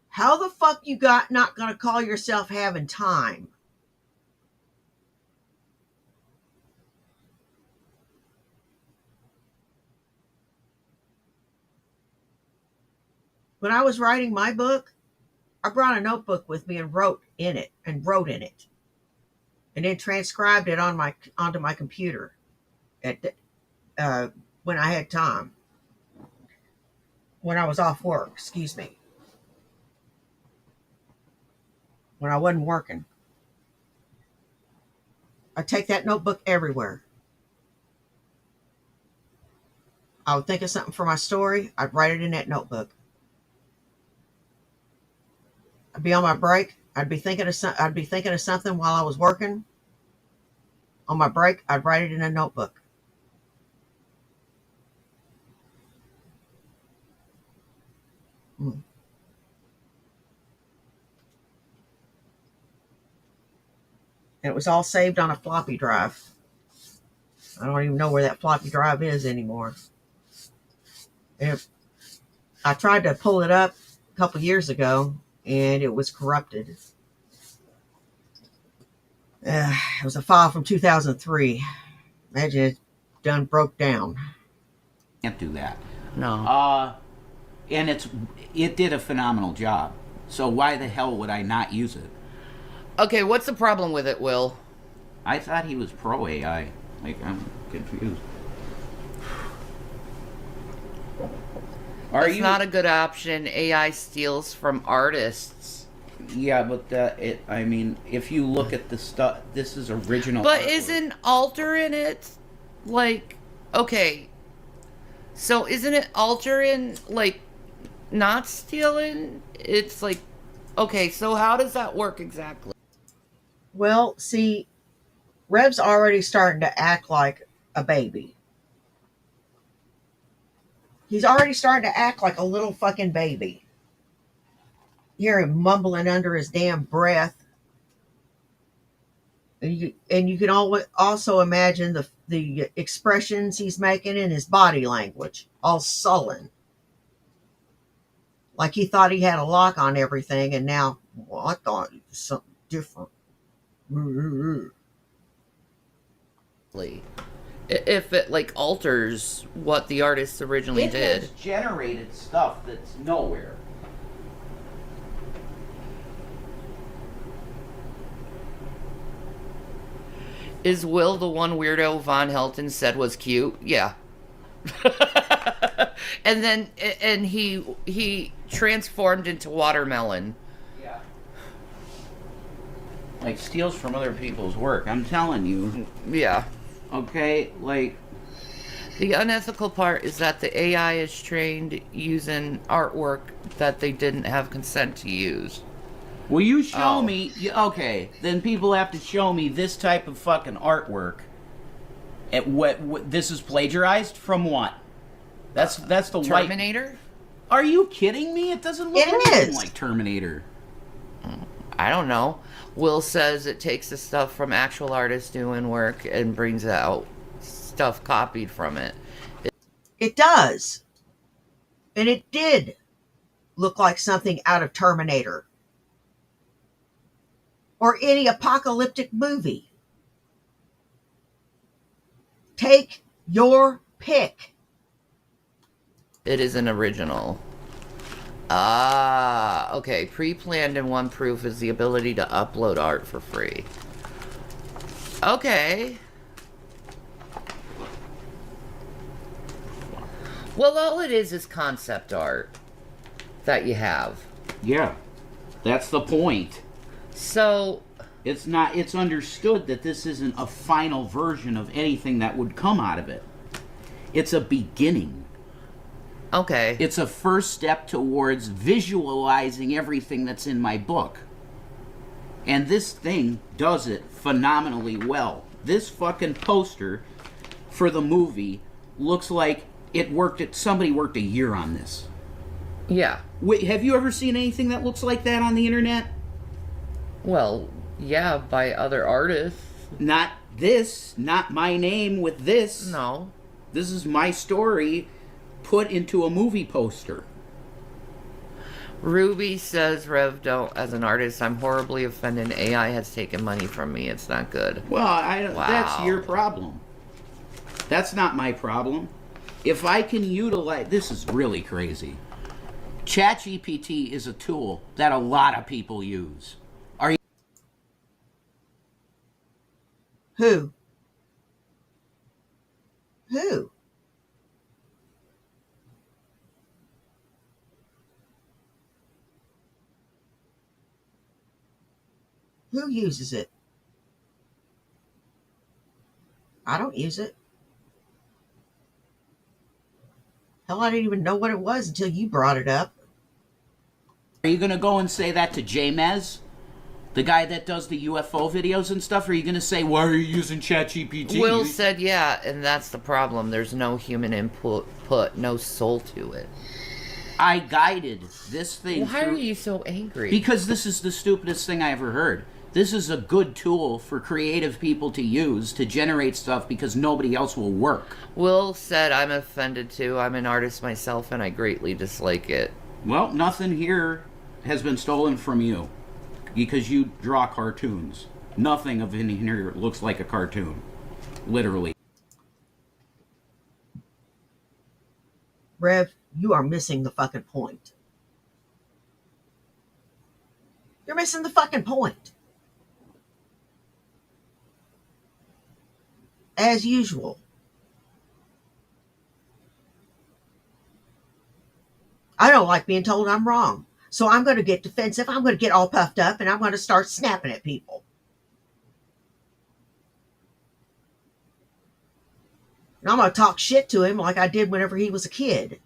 How the fuck you not gonna call yourself having time? When I was writing my book, I brought a notebook with me and wrote in it, and then transcribed it onto my computer when I had time. When I was off work, excuse me. When I wasn't working. I take that notebook everywhere. I would think of something for my story, I'd write it in that notebook. I'd be on my break, I'd be thinking of something while I was working. On my break, I'd write it in a notebook. And it was all saved on a floppy drive. I don't even know where that floppy drive is anymore. I tried to pull it up a couple years ago, and it was corrupted. It was a file from 2003. Imagine it done broke down. Can't do that. No. And it did a phenomenal job. So why the hell would I not use it? Okay, what's the problem with it, Will? I thought he was pro AI. Like, I'm confused. It's not a good option. AI steals from artists. Yeah, but if you look at the stuff, this is original. But artwork. isn't altering it like Okay, so isn't it altering, like, not stealing? It's like, okay, so how does that work exactly? Well, see, Rev's already starting to act like a baby. He's already starting to act like a little fucking baby. You hear him mumbling under his damn breath. And you can also imagine the expressions he's making in his body language, all sullen. Like he thought he had a lock on everything, and now, well, I thought it was something different. If it, like, alters what the artist originally did. has generated stuff that's nowhere. Is Will the one weirdo Von Helton said was cute? Yeah. and he transformed into watermelon. Yeah. Like, steals from other people's work. I'm telling you. Yeah. Okay, like... The unethical part is that the AI is trained using artwork that they didn't have consent to use. Will you show me... Okay, then people have to show me this type of fucking artwork. At what this is plagiarized from what? That's the Terminator? Are you kidding me? It doesn't look anything like Terminator. I don't know. Will says it takes the stuff from actual artists doing work and brings out stuff copied from it. It does. And it did look like something out of Terminator. Or any apocalyptic movie. Take your pick. It is an original. Ah, okay. Pre-planned in one proof is the ability to upload art for free. Okay. Well, all it is concept art that you have. Yeah, that's the point. So... It's understood that this isn't a final version of anything that would come out of it. It's a beginning. Okay. It's a first step towards visualizing everything that's in my book. And this thing does it phenomenally well. This fucking poster for the movie looks like somebody worked a year on this. Yeah. Wait, have you ever seen anything that looks like that on the internet? Well, yeah, by other artists. Not this, not my name with this. No. This is my story put into a movie poster. Ruby says, Rev, don't, as an artist, I'm horribly offended. AI has taken money from me. It's not good. Well, Wow. That's your problem. That's not my problem. If I can utilize... This is really crazy. ChatGPT is a tool that a lot of people use. Who? Who? Who uses it? I don't use it. Hell, I didn't even know what it was until you brought it up. Are you going to go and say that to Jamez? The guy that does the UFO videos and stuff? Or are you going to say, why are you using ChatGPT? Will said, yeah, and that's the problem. There's no human input, no soul to it. I guided this thing Why are you so angry? Because this is the stupidest thing I ever heard. This is a good tool for creative people to use to generate stuff because nobody else will work. Will said, I'm offended too. I'm an artist myself and I greatly dislike it. Well, nothing here has been stolen from you because you draw cartoons. Nothing of in here looks like a cartoon. Literally. Rev, you are missing the fucking point. You're missing the fucking point. As usual. I don't like being told I'm wrong. So I'm going to get defensive. I'm going to get all puffed up and I'm going to start snapping at people. And I'm going to talk shit to him like I did whenever he was a kid.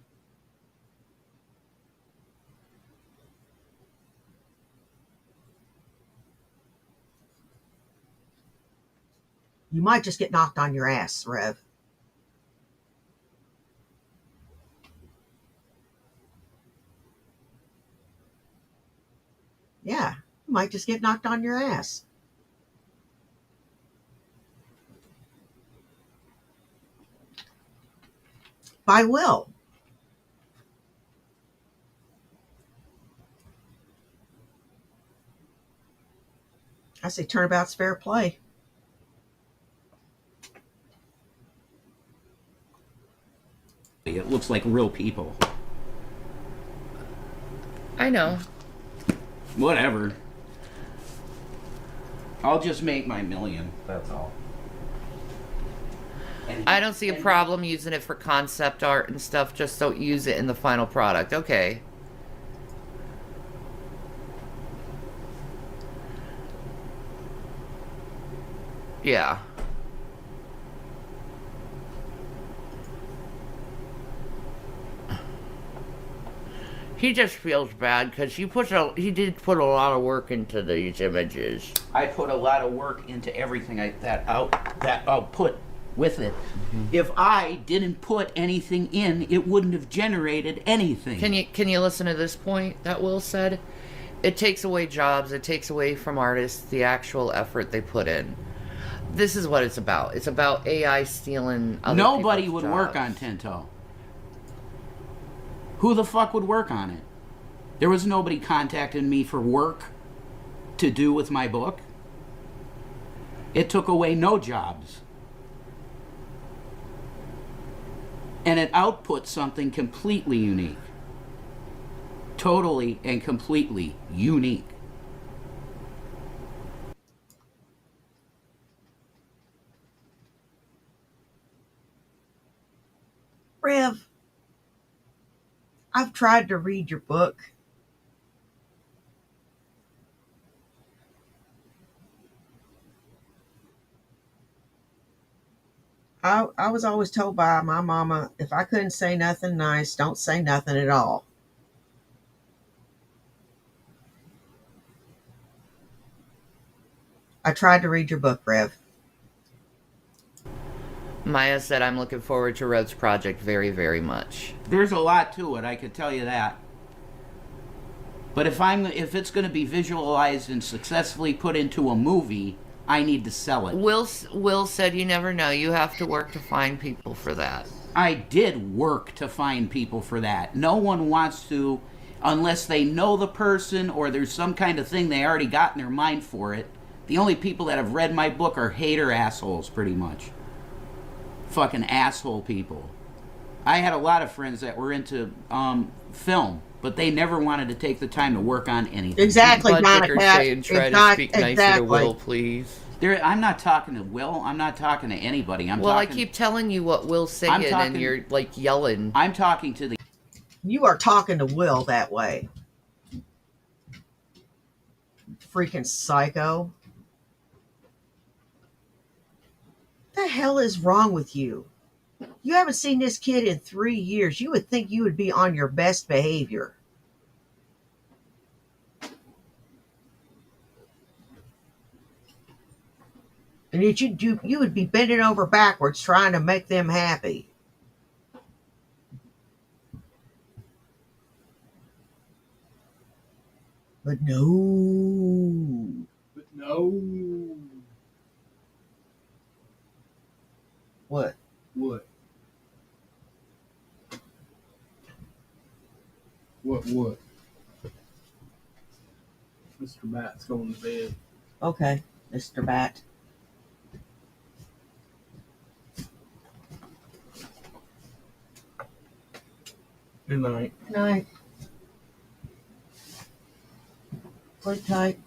You might just get knocked on your ass, Rev. Yeah, you might just get knocked on your ass. By Will. I say turnabout's fair play. It looks like real people. I know. Whatever. I'll just make my million. That's all. I don't see a problem using it for concept art and stuff. Just don't use it in the final product. Okay. Yeah. He just feels bad because he did put a lot of work into these images. I put a lot of work into everything that I'll put with it. Mm-hmm. If I didn't put anything in, it wouldn't have generated anything. Can you listen to this point that Will said? It takes away jobs. It takes away from artists the actual effort they put in. This is what it's about. It's about AI stealing other Nobody would jobs. work on Tinto. Who the fuck would work on it? There was nobody contacting me for work to do with my book. It took away no jobs. And it output something completely unique. Totally and completely unique. Rev, I've tried to read your book. I was always told by my mama, if I couldn't say nothing nice, don't say nothing at all. I tried to read your book, Rev. Maya said, I'm looking forward to Rev's project very, very much. There's a lot to it, I could tell you that. But if it's going to be visualized and successfully put into a movie, I need to sell it. Will said, you never know. You have to work to find people for that. I did work to find people for that. No one wants to, unless they know the person or there's some kind of thing they already got in their mind for it. The only people that have read my book are hater assholes, pretty much. Fucking asshole people. I had a lot of friends that were into film, but they never wanted to take the time to work on anything. Exactly, Monica. Saying, try to speak nicer to Will, please. I'm not talking to Will. I'm not talking to anybody. I keep telling you what Will's saying, and you're like yelling. I'm talking to the. You are talking to Will that way. Freaking psycho. What the hell is wrong with you? You haven't seen this kid in 3 years. You would think you would be on your best behavior. And you would be bending over backwards trying to make them happy. But no. What? What? Mr. Bat's going to bed. Okay, Mr. Bat. Good night. Good night. Sleep tight.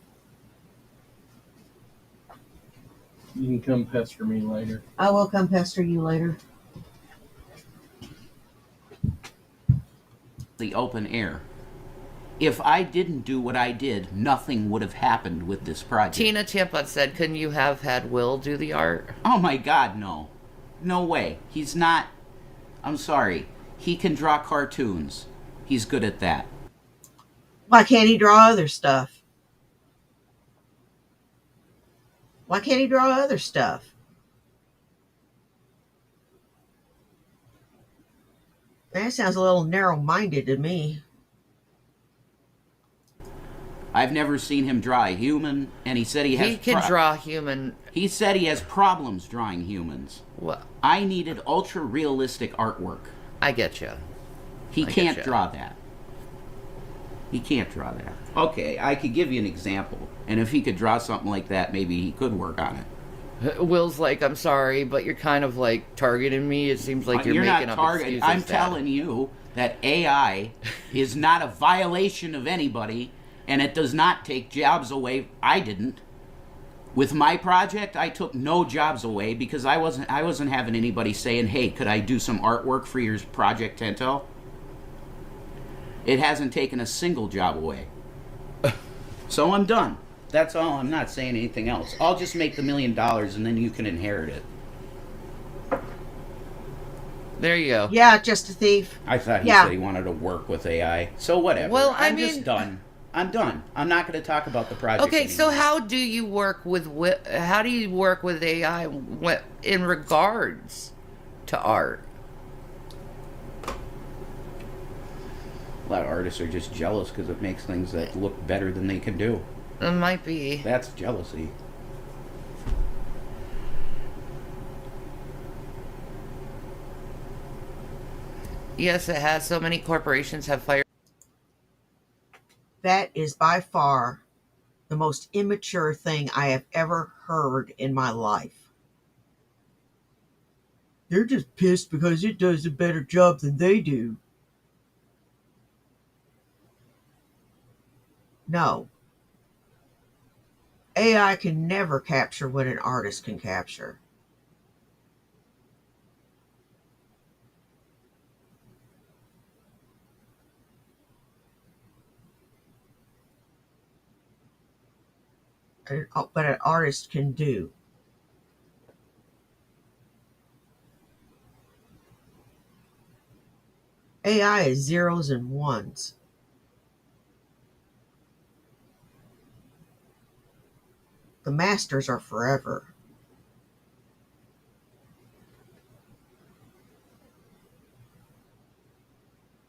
You can come pester me later. I will come pester you later. The open air. If I didn't do what I did, nothing would have happened with this project. Tina Champa said, couldn't you have had Will do the art? Oh my God, no. No way. He's not. I'm sorry. He can draw cartoons. He's good at that. Why can't he draw other stuff? Why can't he draw other stuff? That sounds a little narrow-minded to me. I've never seen him draw a human, and he said he has. He can draw human. He said he has problems drawing humans. Well, I needed ultra realistic artwork. I get you. He I can't getcha. draw that. He can't draw that. Okay, I could give you an example, and if he could draw something like that, maybe he could work on it. Will's like, I'm sorry, but you're kind of like targeting me. It seems like you're making not up targeting. excuses. I'm telling you that AI is not a violation of anybody, and it does not take jobs away. I didn't. With my project, I took no jobs away because I wasn't having anybody saying, "Hey, could I do some artwork for your project, Tento?" It hasn't taken a single job away. So I'm done. That's all. I'm not saying anything else. I'll just make the $1 million and then you can inherit it. There you go. Yeah, just a thief. I thought he Yeah. said he wanted to work with AI. So whatever. Well, I'm just done. I'm done. I'm not going to talk about the project Okay, so anymore. how do you work with AI in regards to art? A lot of artists are just jealous because it makes things that look better than they can do. It might be. That's jealousy. Yes, it has. So many corporations have fired. That is by far the most immature thing I have ever heard in my life. They're just pissed because it does a better job than they do. No. AI can never capture what an artist can capture. But an artist can do. AI is zeros and ones. The masters are forever.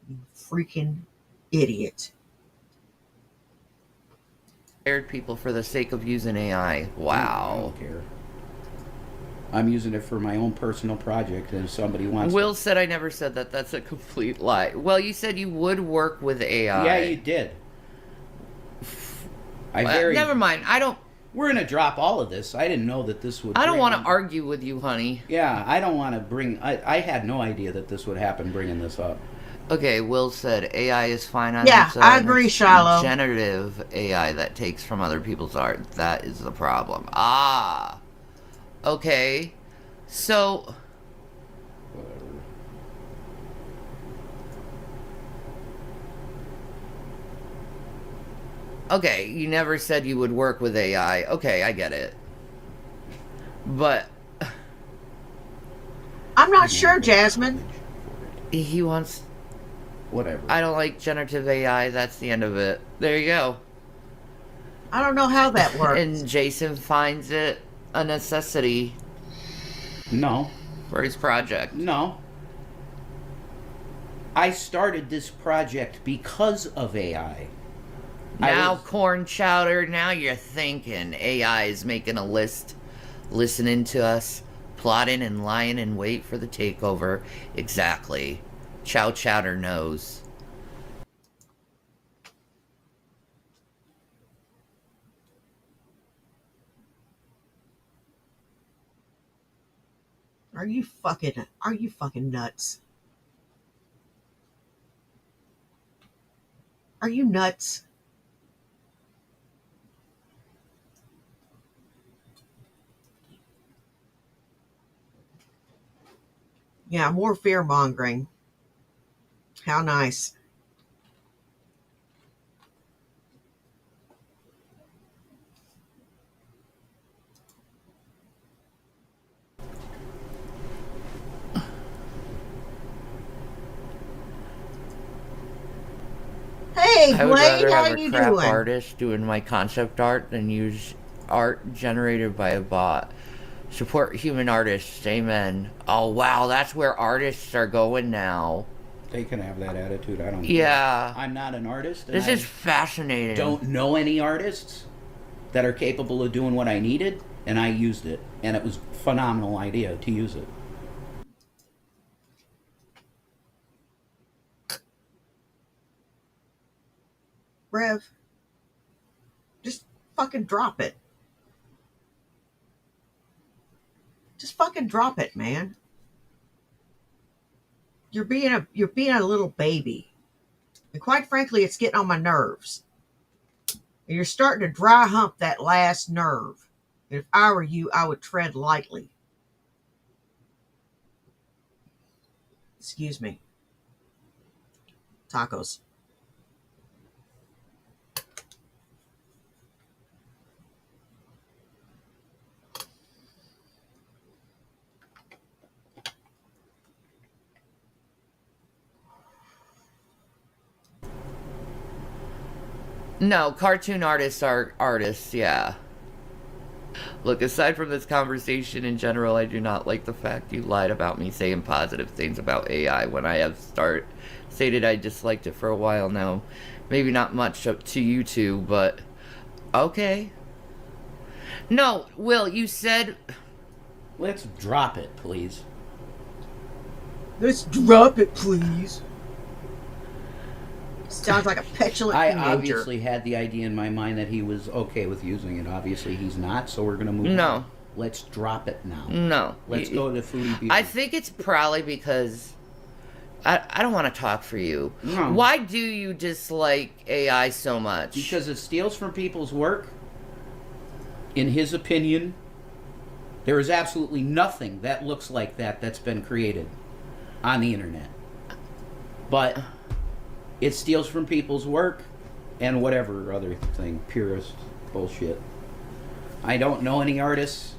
You freaking idiot. Fired people for the sake of using AI. I Wow. don't care. I'm using it for my own personal project, and if somebody wants Will said I never said that. That's a complete lie. Well, you said you would work with AI. Yeah, you did. Never mind. We're gonna drop all of this. I didn't know that this would. I don't want to bring- argue with you, honey. Yeah, I don't want to bring. I had no idea that this would happen. Bringing this up. Okay, Will said AI is fine on Yeah, its own. I agree, It's Shiloh. Generative AI that takes from other people's art. That is the problem. Ah. Okay. So. Okay, you never said you would work with AI. Okay, I get it. But I'm not sure, Jasmine. he wants. Whatever. I don't like generative AI. That's the end of it. There you go. I don't know how that works. And Jason finds it a necessity No. for his project. No. I started this project because of AI. Now, corn chowder, now you're thinking AI is making a list, listening to us, plotting and lying in wait for the takeover. Exactly. Chow Chowder knows. Are you fucking nuts? Are you nuts? Yeah, more fear mongering. How nice. Hey, I would Blade, rather how have a you crap doing? artist doing my concept art than use art generated by a bot. Support human artists, amen. Oh wow, that's where artists are going now. They can have that attitude. I don't. Yeah. I'm not an artist. And This I is fascinating. don't know any artists that are capable of doing what I needed, and I used it, and it was a phenomenal idea to use it. Rev, just fucking drop it. Just fucking drop it, man. You're being a little baby. And quite frankly, it's getting on my nerves. And you're starting to dry hump that last nerve. And if I were you, I would tread lightly. Excuse me. Tacos. No, cartoon artists are artists, yeah. Look, aside from this conversation in general, I do not like the fact you lied about me saying positive things about AI when I have stated I disliked it for a while now. Maybe not much up to you two, but okay. No, Will, you said... Let's drop it, please. Let's drop it, please. Sounds like a petulant I teenager. obviously had the idea in my mind that he was okay with using it. Obviously, he's not, so we're going to move on. No. Let's drop it now. No. Let's go to Foodie Beauty. I think it's probably because... I don't want to talk for you. No. Why do you dislike AI so much? Because it steals from people's work. In his opinion, there is absolutely nothing that looks like that's been created on the internet. But it steals from people's work and whatever other thing, purist bullshit. I don't know any artists,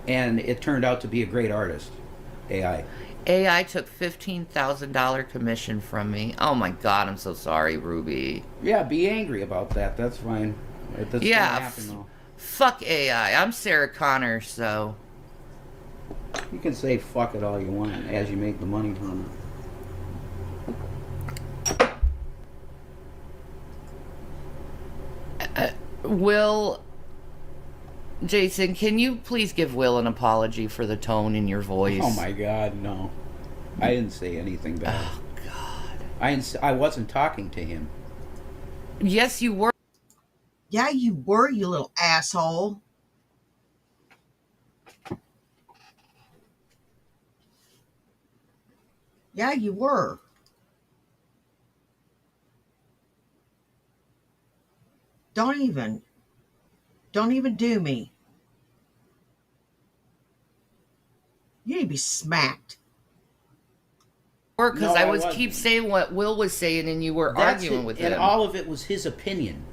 and it turned out to be a great artist, AI. AI took $15,000 commission from me. Oh my god, I'm so sorry, Ruby. Yeah, be angry about that. That's fine. That's Yeah, gonna happen, though. Fuck AI. I'm Sarah Connor, so... You can say fuck it all you want as you make the money from it. Will... Jason, can you please give Will an apology for the tone in your voice? Oh my god, no. I didn't say anything bad. Oh god. I wasn't talking to him. Yes, you were. Yeah, you were, you little asshole. Yeah, you were. Don't even do me. You need to be smacked. Because No, I I was wasn't. keep saying what Will was saying and you were arguing with him. And all of it was his opinion.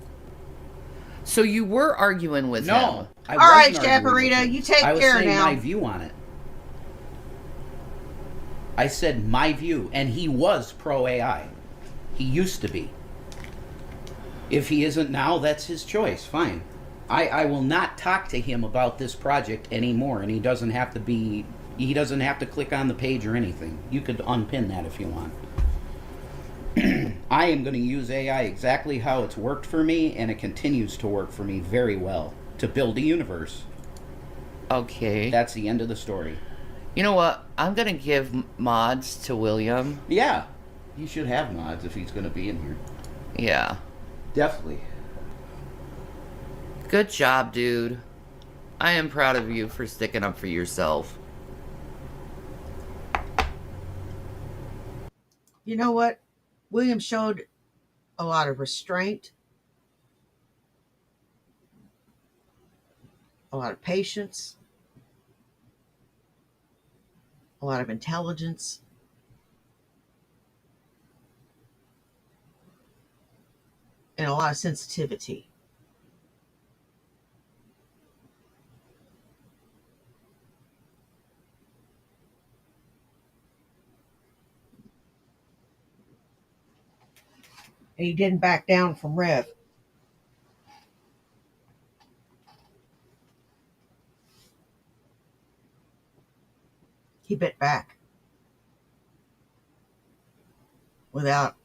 So you were arguing with him. No. I All right, wasn't arguing with Chaparita, him. you take I was care saying now. my view on it. I said my view, and he was pro AI. He used to be. If he isn't now, that's his choice. Fine. I will not talk to him about this project anymore, and he doesn't have to click on the page or anything. You could unpin that if you want. I am going to use AI exactly how it's worked for me, and it continues to work for me very well to build a universe. Okay. That's the end of the story. You know what? I'm going to give mods to William. Yeah, he should have mods if he's going to be in here. Yeah. Definitely. Good job, dude. I am proud of you for sticking up for yourself. You know what? William showed a lot of restraint, a lot of patience, a lot of intelligence, and a lot of sensitivity. And he didn't back down from Rev. He bit back. Without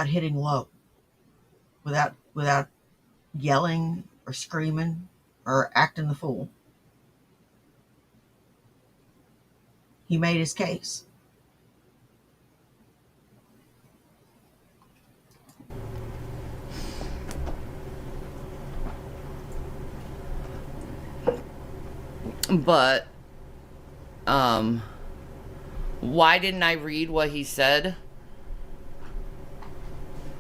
hitting low. Without yelling or screaming or acting the fool. He made his case. But, why didn't I read what he said?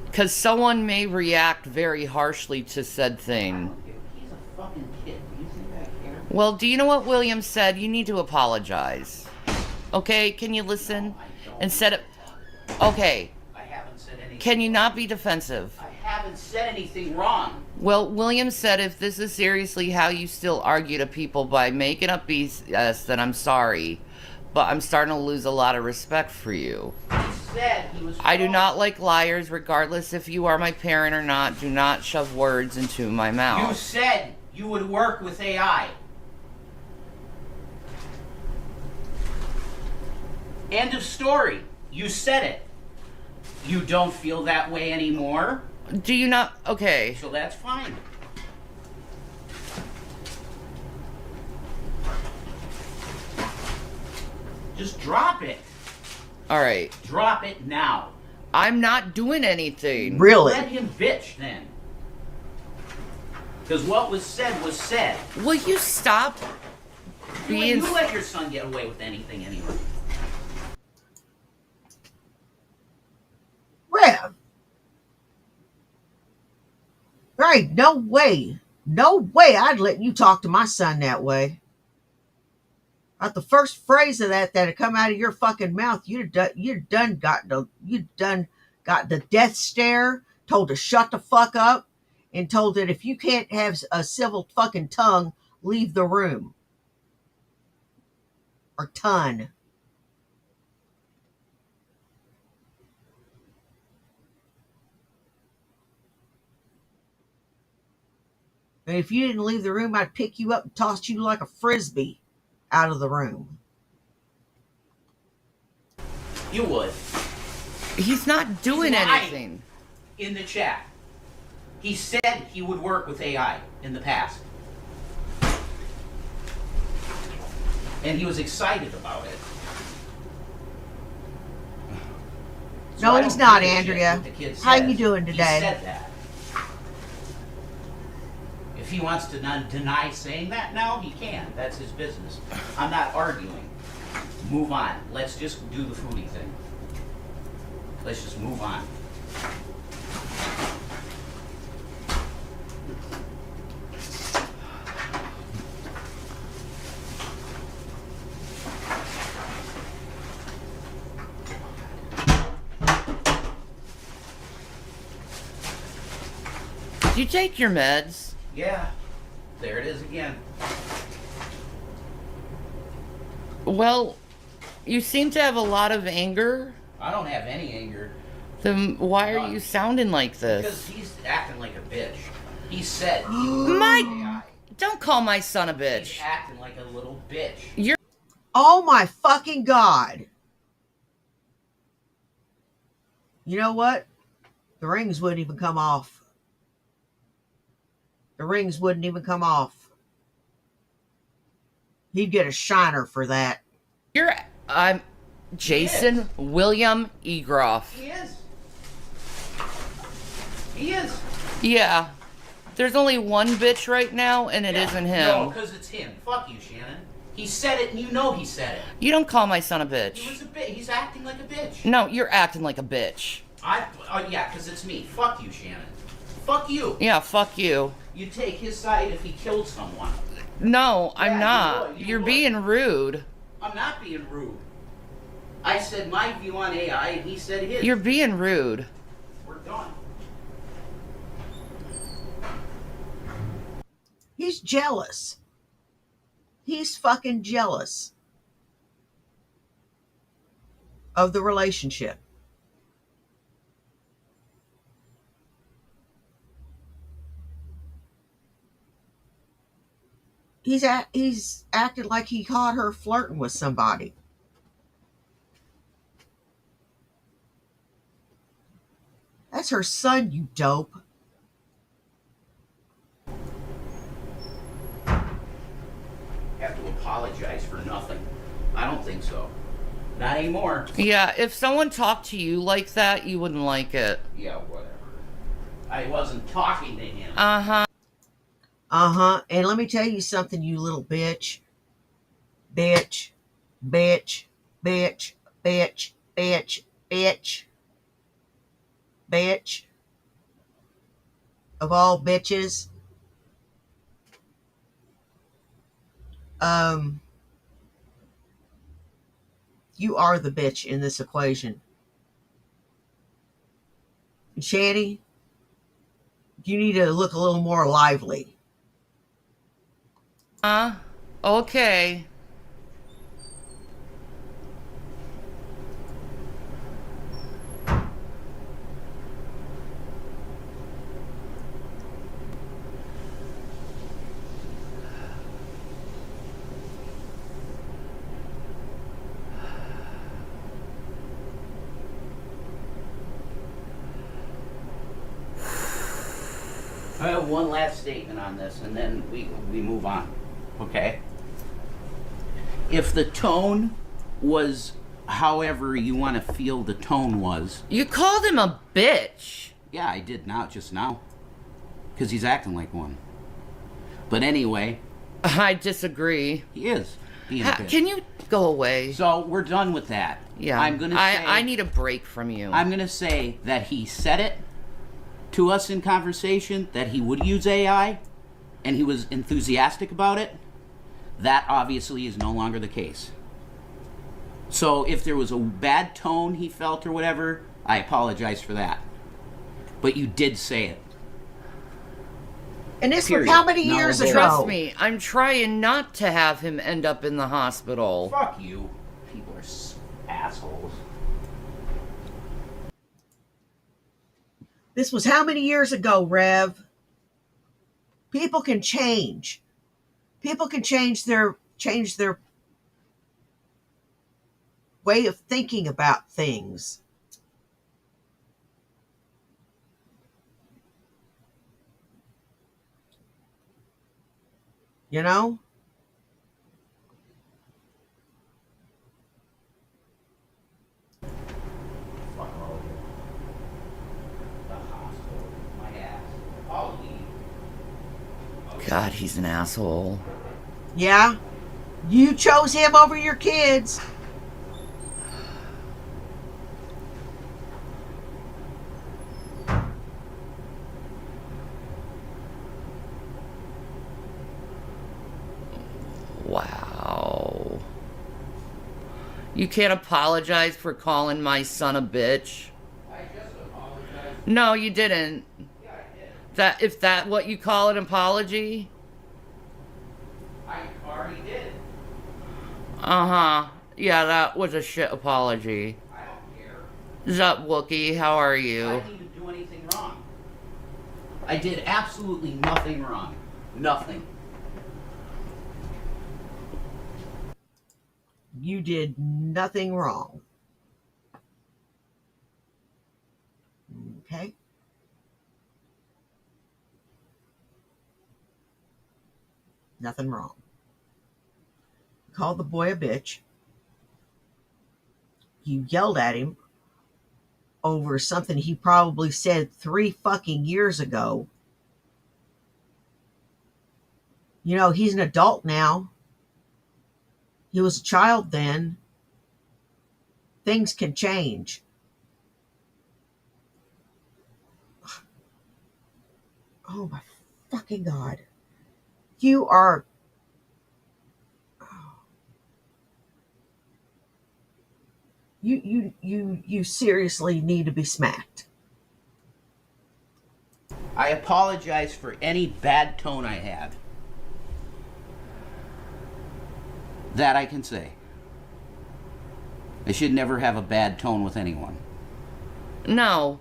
Because someone may react very harshly to said thing. He's a fucking kid. Do you think I care? Well, do you know what William said? You need to apologize. Okay, can you listen? Instead of... Okay. I haven't said anything. Can you not be defensive? I haven't said anything wrong. Well, William said if this is seriously how you still argue to people by making up BS, then I'm sorry. But I'm starting to lose a lot of respect for you. He said he was I do wrong. not like liars, regardless if you are my parent or not. Do not shove words into my You mouth. said you would work with AI. End of story. You said it. You don't feel that way anymore, Do you not? Okay. so that's fine. Just drop it. All right. Drop it now. I'm not doing anything. Really? Let him bitch then. Because what was said was said. Will you stop being... You let your son get away with anything anyway. Rev. There ain't no way I'd let you talk to my son that way. At the first phrase of that had come out of your fucking mouth, you'd done got the death stare, told to shut the fuck up, and told that if you can't have a civil fucking tongue, leave the room. Or ton. And if you didn't leave the room, I'd pick you up and toss you like a frisbee out of the room. You would. He's not doing He's lying. anything. In the chat. He said he would work with AI in the past. And he was excited about it. So No, I he's don't not, give a shit Andrea. what the kid How says. you doing today? He said that. If he wants to deny saying that now, he can. That's his business. I'm not arguing. Move on. Let's just do the foodie thing. Let's just move on. Did you take your meds? Yeah. There it is again. Well, you seem to have a lot of anger. I don't have any anger. Then why are None. you sounding like Because this? he's acting like a bitch. He said he would My... AI. Don't call my son a He's bitch. acting like a little bitch. You're... Oh my fucking God. You know what? The rings wouldn't even come off. The rings wouldn't even come off. He'd get a shiner for that. I'm Jason William Egroff. He is. He is. Yeah. There's only one bitch right now, and it isn't him. No, because it's him. Fuck you, Shannon. He said it, and you know he said it. You don't call my son a He bitch. was a bitch. He's acting like a bitch. No, you're acting like a bitch. Yeah, because it's me. Fuck you, Shannon. Fuck you. Yeah, fuck you. You take his side if he killed someone. No, Yeah, I'm you not. would, you You're would. being rude. I'm not being rude. I said my view on AI, and he said his. You're being rude. We're done. He's jealous. He's fucking jealous. of the relationship. He's acted like he caught her flirting with somebody. That's her son, you dope. Have to apologize for nothing. I don't think so. Not anymore. Yeah, if someone talked to you like that, you wouldn't like it. Yeah, whatever. I wasn't talking to him. Uh-huh. And let me tell you something, you little bitch. Bitch. Bitch. Bitch. Bitch. Bitch. Bitch. Bitch. Of all bitches. You are the bitch in this equation. And Shanny, you need to look a little more lively. Okay. I have one last statement on this, and then we move on. Okay? If the tone was however you want to feel the tone was. You called him a bitch. Yeah, I did just now. Because he's acting like one. But anyway. I disagree. He is being a bitch. Can you go away? So we're done with that. Yeah. I'm gonna say, I need a break from you. I'm going to say that he said it to us in conversation, that he would use AI, and he was enthusiastic about it. That obviously is no longer the case. So if there was a bad tone he felt or whatever, I apologize for that. But you did say it. And this was Period. how many No, years hold ago? Trust me, I'm trying not to have him end up in the hospital. Fuck you. People are assholes. This was how many years ago, Rev? People can change. People can change their way of thinking about things. You know? God, he's an asshole. Yeah? You chose him over your kids. Wow. You can't apologize for calling my son a bitch. I just apologized. No, you didn't. Yeah, I did. If that what you call an apology? I already did. Uh-huh. Yeah, that was a shit apology. I don't care. Zup Wookie, how are I you? didn't do anything wrong. I did absolutely nothing wrong. Nothing. You did nothing wrong. Okay? Nothing wrong. Called the boy a bitch. You yelled at him over something he probably said 3 fucking years ago. You know, he's an adult now. He was a child then. Things can change. Oh my fucking God. You are... You seriously need to be smacked. I apologize for any bad tone I had. That I can say. I should never have a bad tone with anyone. No.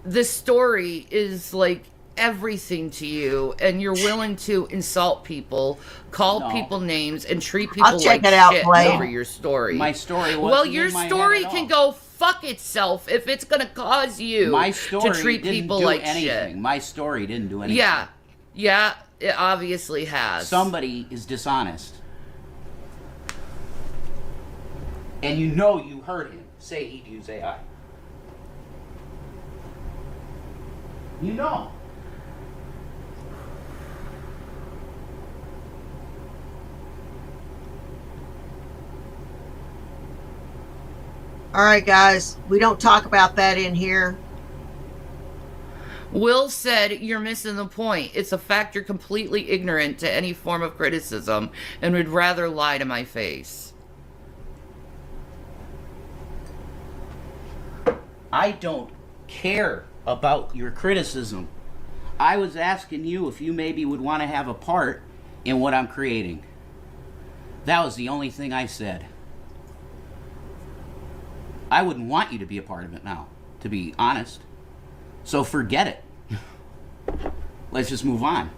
The story is like everything to you, and you're willing to insult people, call people names, and treat people check like it out, shit Blade. over your story. My story wasn't well, your in my story head at can all. go fuck itself if it's gonna cause you My story to treat didn't people do like anything. shit. My story didn't do anything. Yeah, it obviously has. Somebody is dishonest. And you know you heard him say he'd use AI. You know. All right, guys, we don't talk about that in here. Will said, you're missing the point. It's a fact you're completely ignorant to any form of criticism and would rather lie to my face. I don't care about your criticism. I was asking you if you maybe would want to have a part in what I'm creating. That was the only thing I said. I wouldn't want you to be a part of it now, to be honest. So forget it. Let's just move on.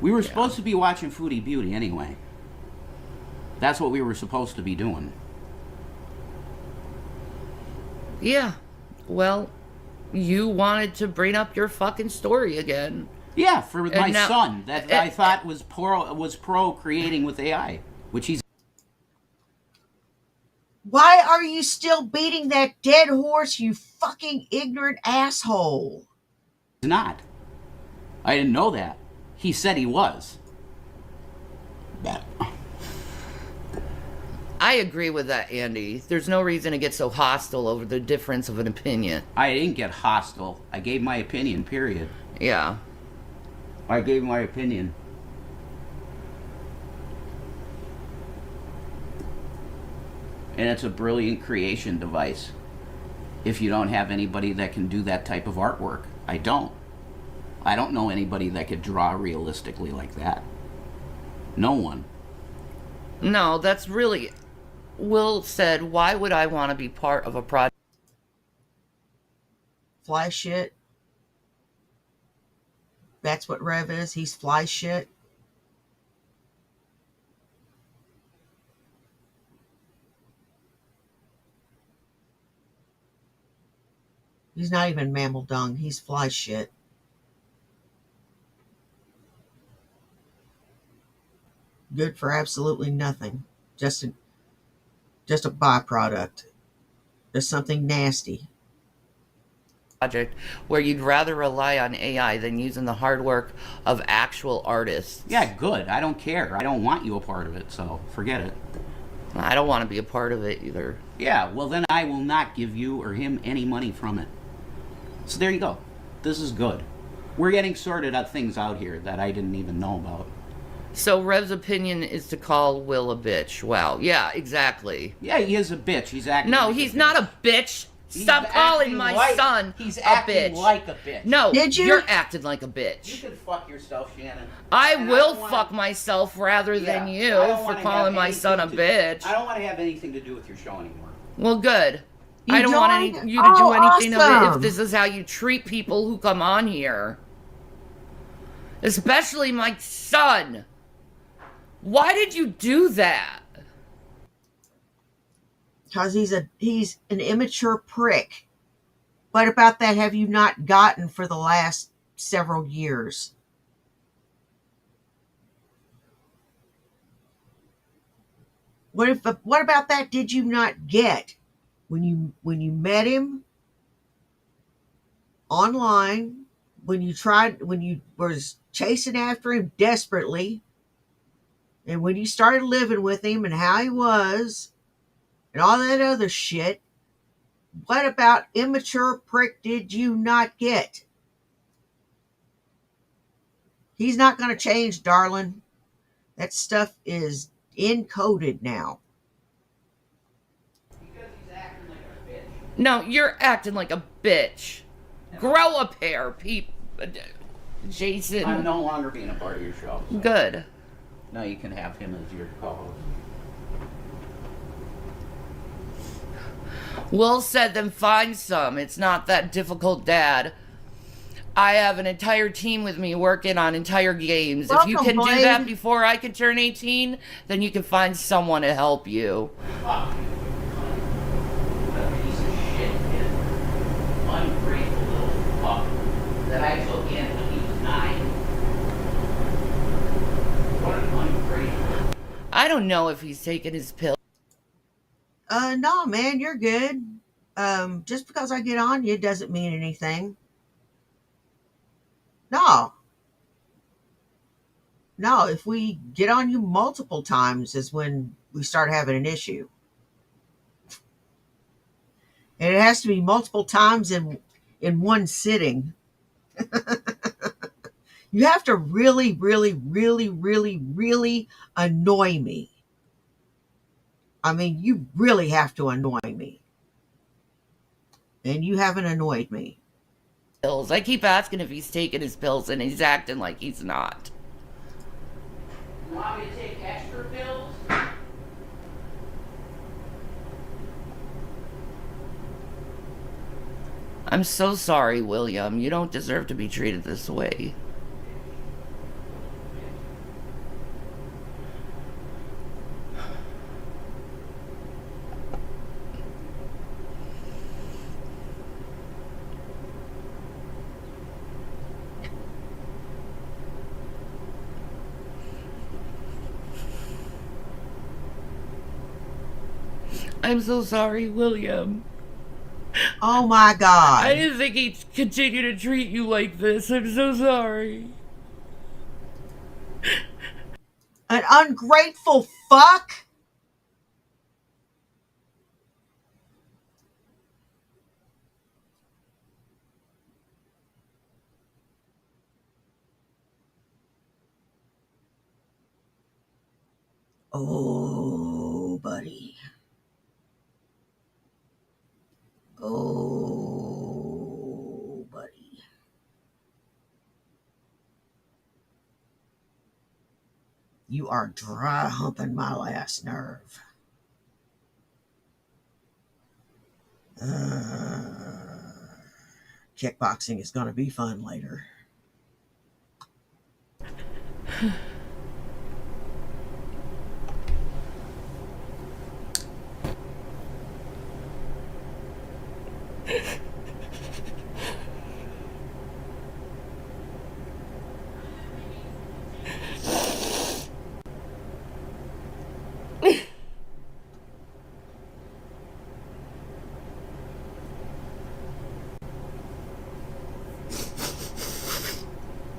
We were supposed to be watching Foodie Beauty anyway. That's what we were supposed to be doing. Yeah, well, you wanted to bring up your fucking story again. Yeah, for my now- son that I thought was pro creating with AI, which he's Why are you still beating that dead horse, you fucking ignorant asshole? not. I didn't know that. He said he was. I agree with that, Andy. There's no reason to get so hostile over the difference of an opinion. I didn't get hostile. I gave my opinion, period. Yeah. I gave my opinion. And it's a brilliant creation device. If you don't have anybody that can do that type of artwork. I don't. I don't know anybody that could draw realistically like that. No one. No, that's really... Will said, why would I want to be part of a project? Fly shit. That's what Rev is. He's fly shit. He's not even mammal dung. He's fly shit. Good for absolutely nothing. Just a byproduct. There's something nasty. Project where you'd rather rely on AI than using the hard work of actual artists. Yeah, good. I don't care. I don't want you a part of it, so forget it. I don't want to be a part of it either. Yeah, well then I will not give you or him any money from it. So there you go. This is good. We're getting sorted out things out here that I didn't even know about. So Rev's opinion is to call Will a bitch. Wow. Yeah, exactly. Yeah, he is a bitch. He's acting No, like he's a not bitch. a bitch. He's Stop calling acting my like- son He's a acting bitch. like a bitch. No, Did you? you're acting like a You bitch. can fuck yourself, Shannon. I And will don't wanna- fuck myself rather than Yeah, you I don't for wanna calling have my son a anything to- bitch. I don't want to have anything to do with your show anymore. Well, good. You I don't want joined? you to do Oh, anything of it awesome. if this is how you treat people who come on here. Especially my son. Why did you do that? Because he's an immature prick. What about that have you not gotten for the last several years? What about that did you not get when you met him online, when you was chasing after him desperately, and when you started living with him and how he was and all that other shit? What about immature prick did you not get? He's not going to change, darling. That stuff is encoded now. Because he's acting like a bitch. No, you're acting like a bitch. Grow a pair, Jason. I'm no longer being a part of your show. So. Good. Now you can have him as your co-host. Will said then find some. It's not that difficult, Dad. I have an entire team with me working on entire games. If you Welcome, can do that Blade. before I can turn 18, then you can find someone to help you. Fuck. What a piece of shit, kid. Ungrateful little fuck that I took in when he was 9. What an ungrateful. I don't know if he's taking his pill. No, man, you're good. Just because I get on you doesn't mean anything. No. No, if we get on you multiple times is when we start having an issue. And it has to be multiple times in one sitting. You have to really, really, really, really, really annoy me. I mean, you really have to annoy me. And you haven't annoyed me. Pills. I keep asking if he's taking his pills and he's acting like he's not. You want me to take extra pills? I'm so sorry, William. You don't deserve to be treated this way. I'm so sorry, William. Oh my God. I didn't think he'd continue to treat you like this. I'm so sorry. An ungrateful fuck? Oh, buddy. Oh, buddy. You are dry humping my last nerve. Kickboxing is going to be fun later.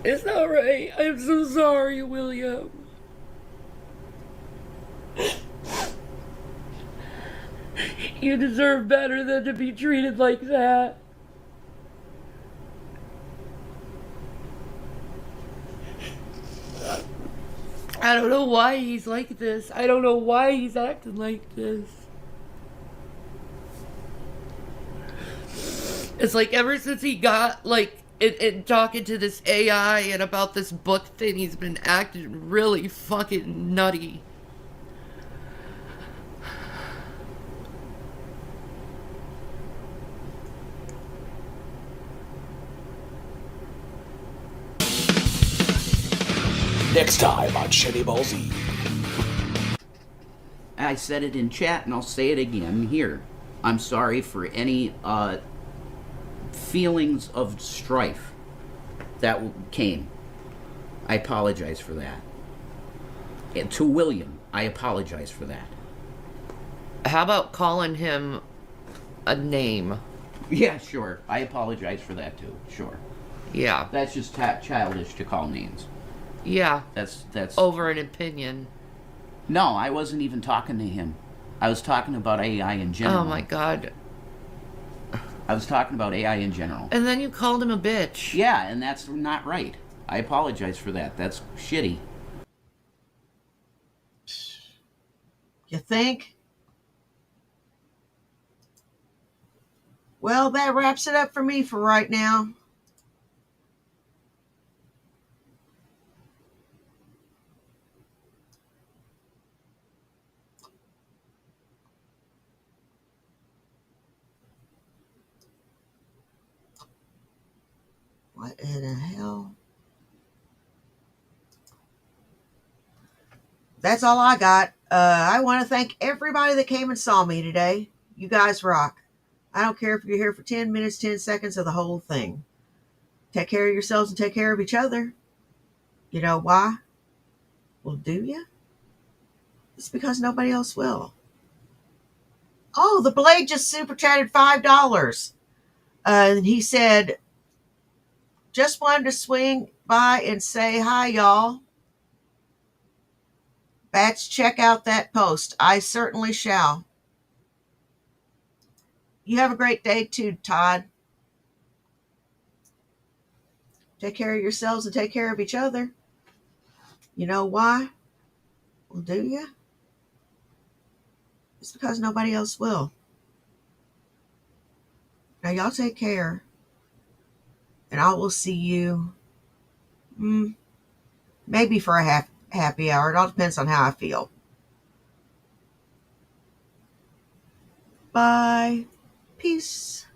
It's not right. I'm so sorry, William. You deserve better than to be treated like that. I don't know why he's like this. I don't know why he's acting like this. It's like ever since he got like in talking to this AI and about this book thing, he's been acting really fucking nutty. Next time on Shenny Ball Z. I said it in chat and I'll say it again here. I'm sorry for any feelings of strife that came. I apologize for that. And to William, I apologize for that. How about calling him a name? Yeah, sure. I apologize for that too. Sure. Yeah. That's just childish to call names. Yeah. That's over an opinion. No, I wasn't even talking to him. I was talking about AI in general. Oh my God. I was talking about AI in general. And then you called him a bitch. Yeah, and that's not right. I apologize for that. That's shitty. You think? Well, that wraps it up for me for right now. What in the hell? That's all I got. I want to thank everybody that came and saw me today. You guys rock. I don't care if you're here for 10 minutes, 10 seconds, or the whole thing. Take care of yourselves and take care of each other. You know why? Well, do you? It's because nobody else will. Oh, the Blade just super chatted $5. And he said, just wanted to swing by and say hi, y'all. Bats, check out that post. I certainly shall. You have a great day too, Todd. Take care of yourselves and take care of each other. You know why? Well, do you? It's because nobody else will. Now, y'all take care. And I will see you maybe for a happy hour. It all depends on how I feel. Bye. Peace.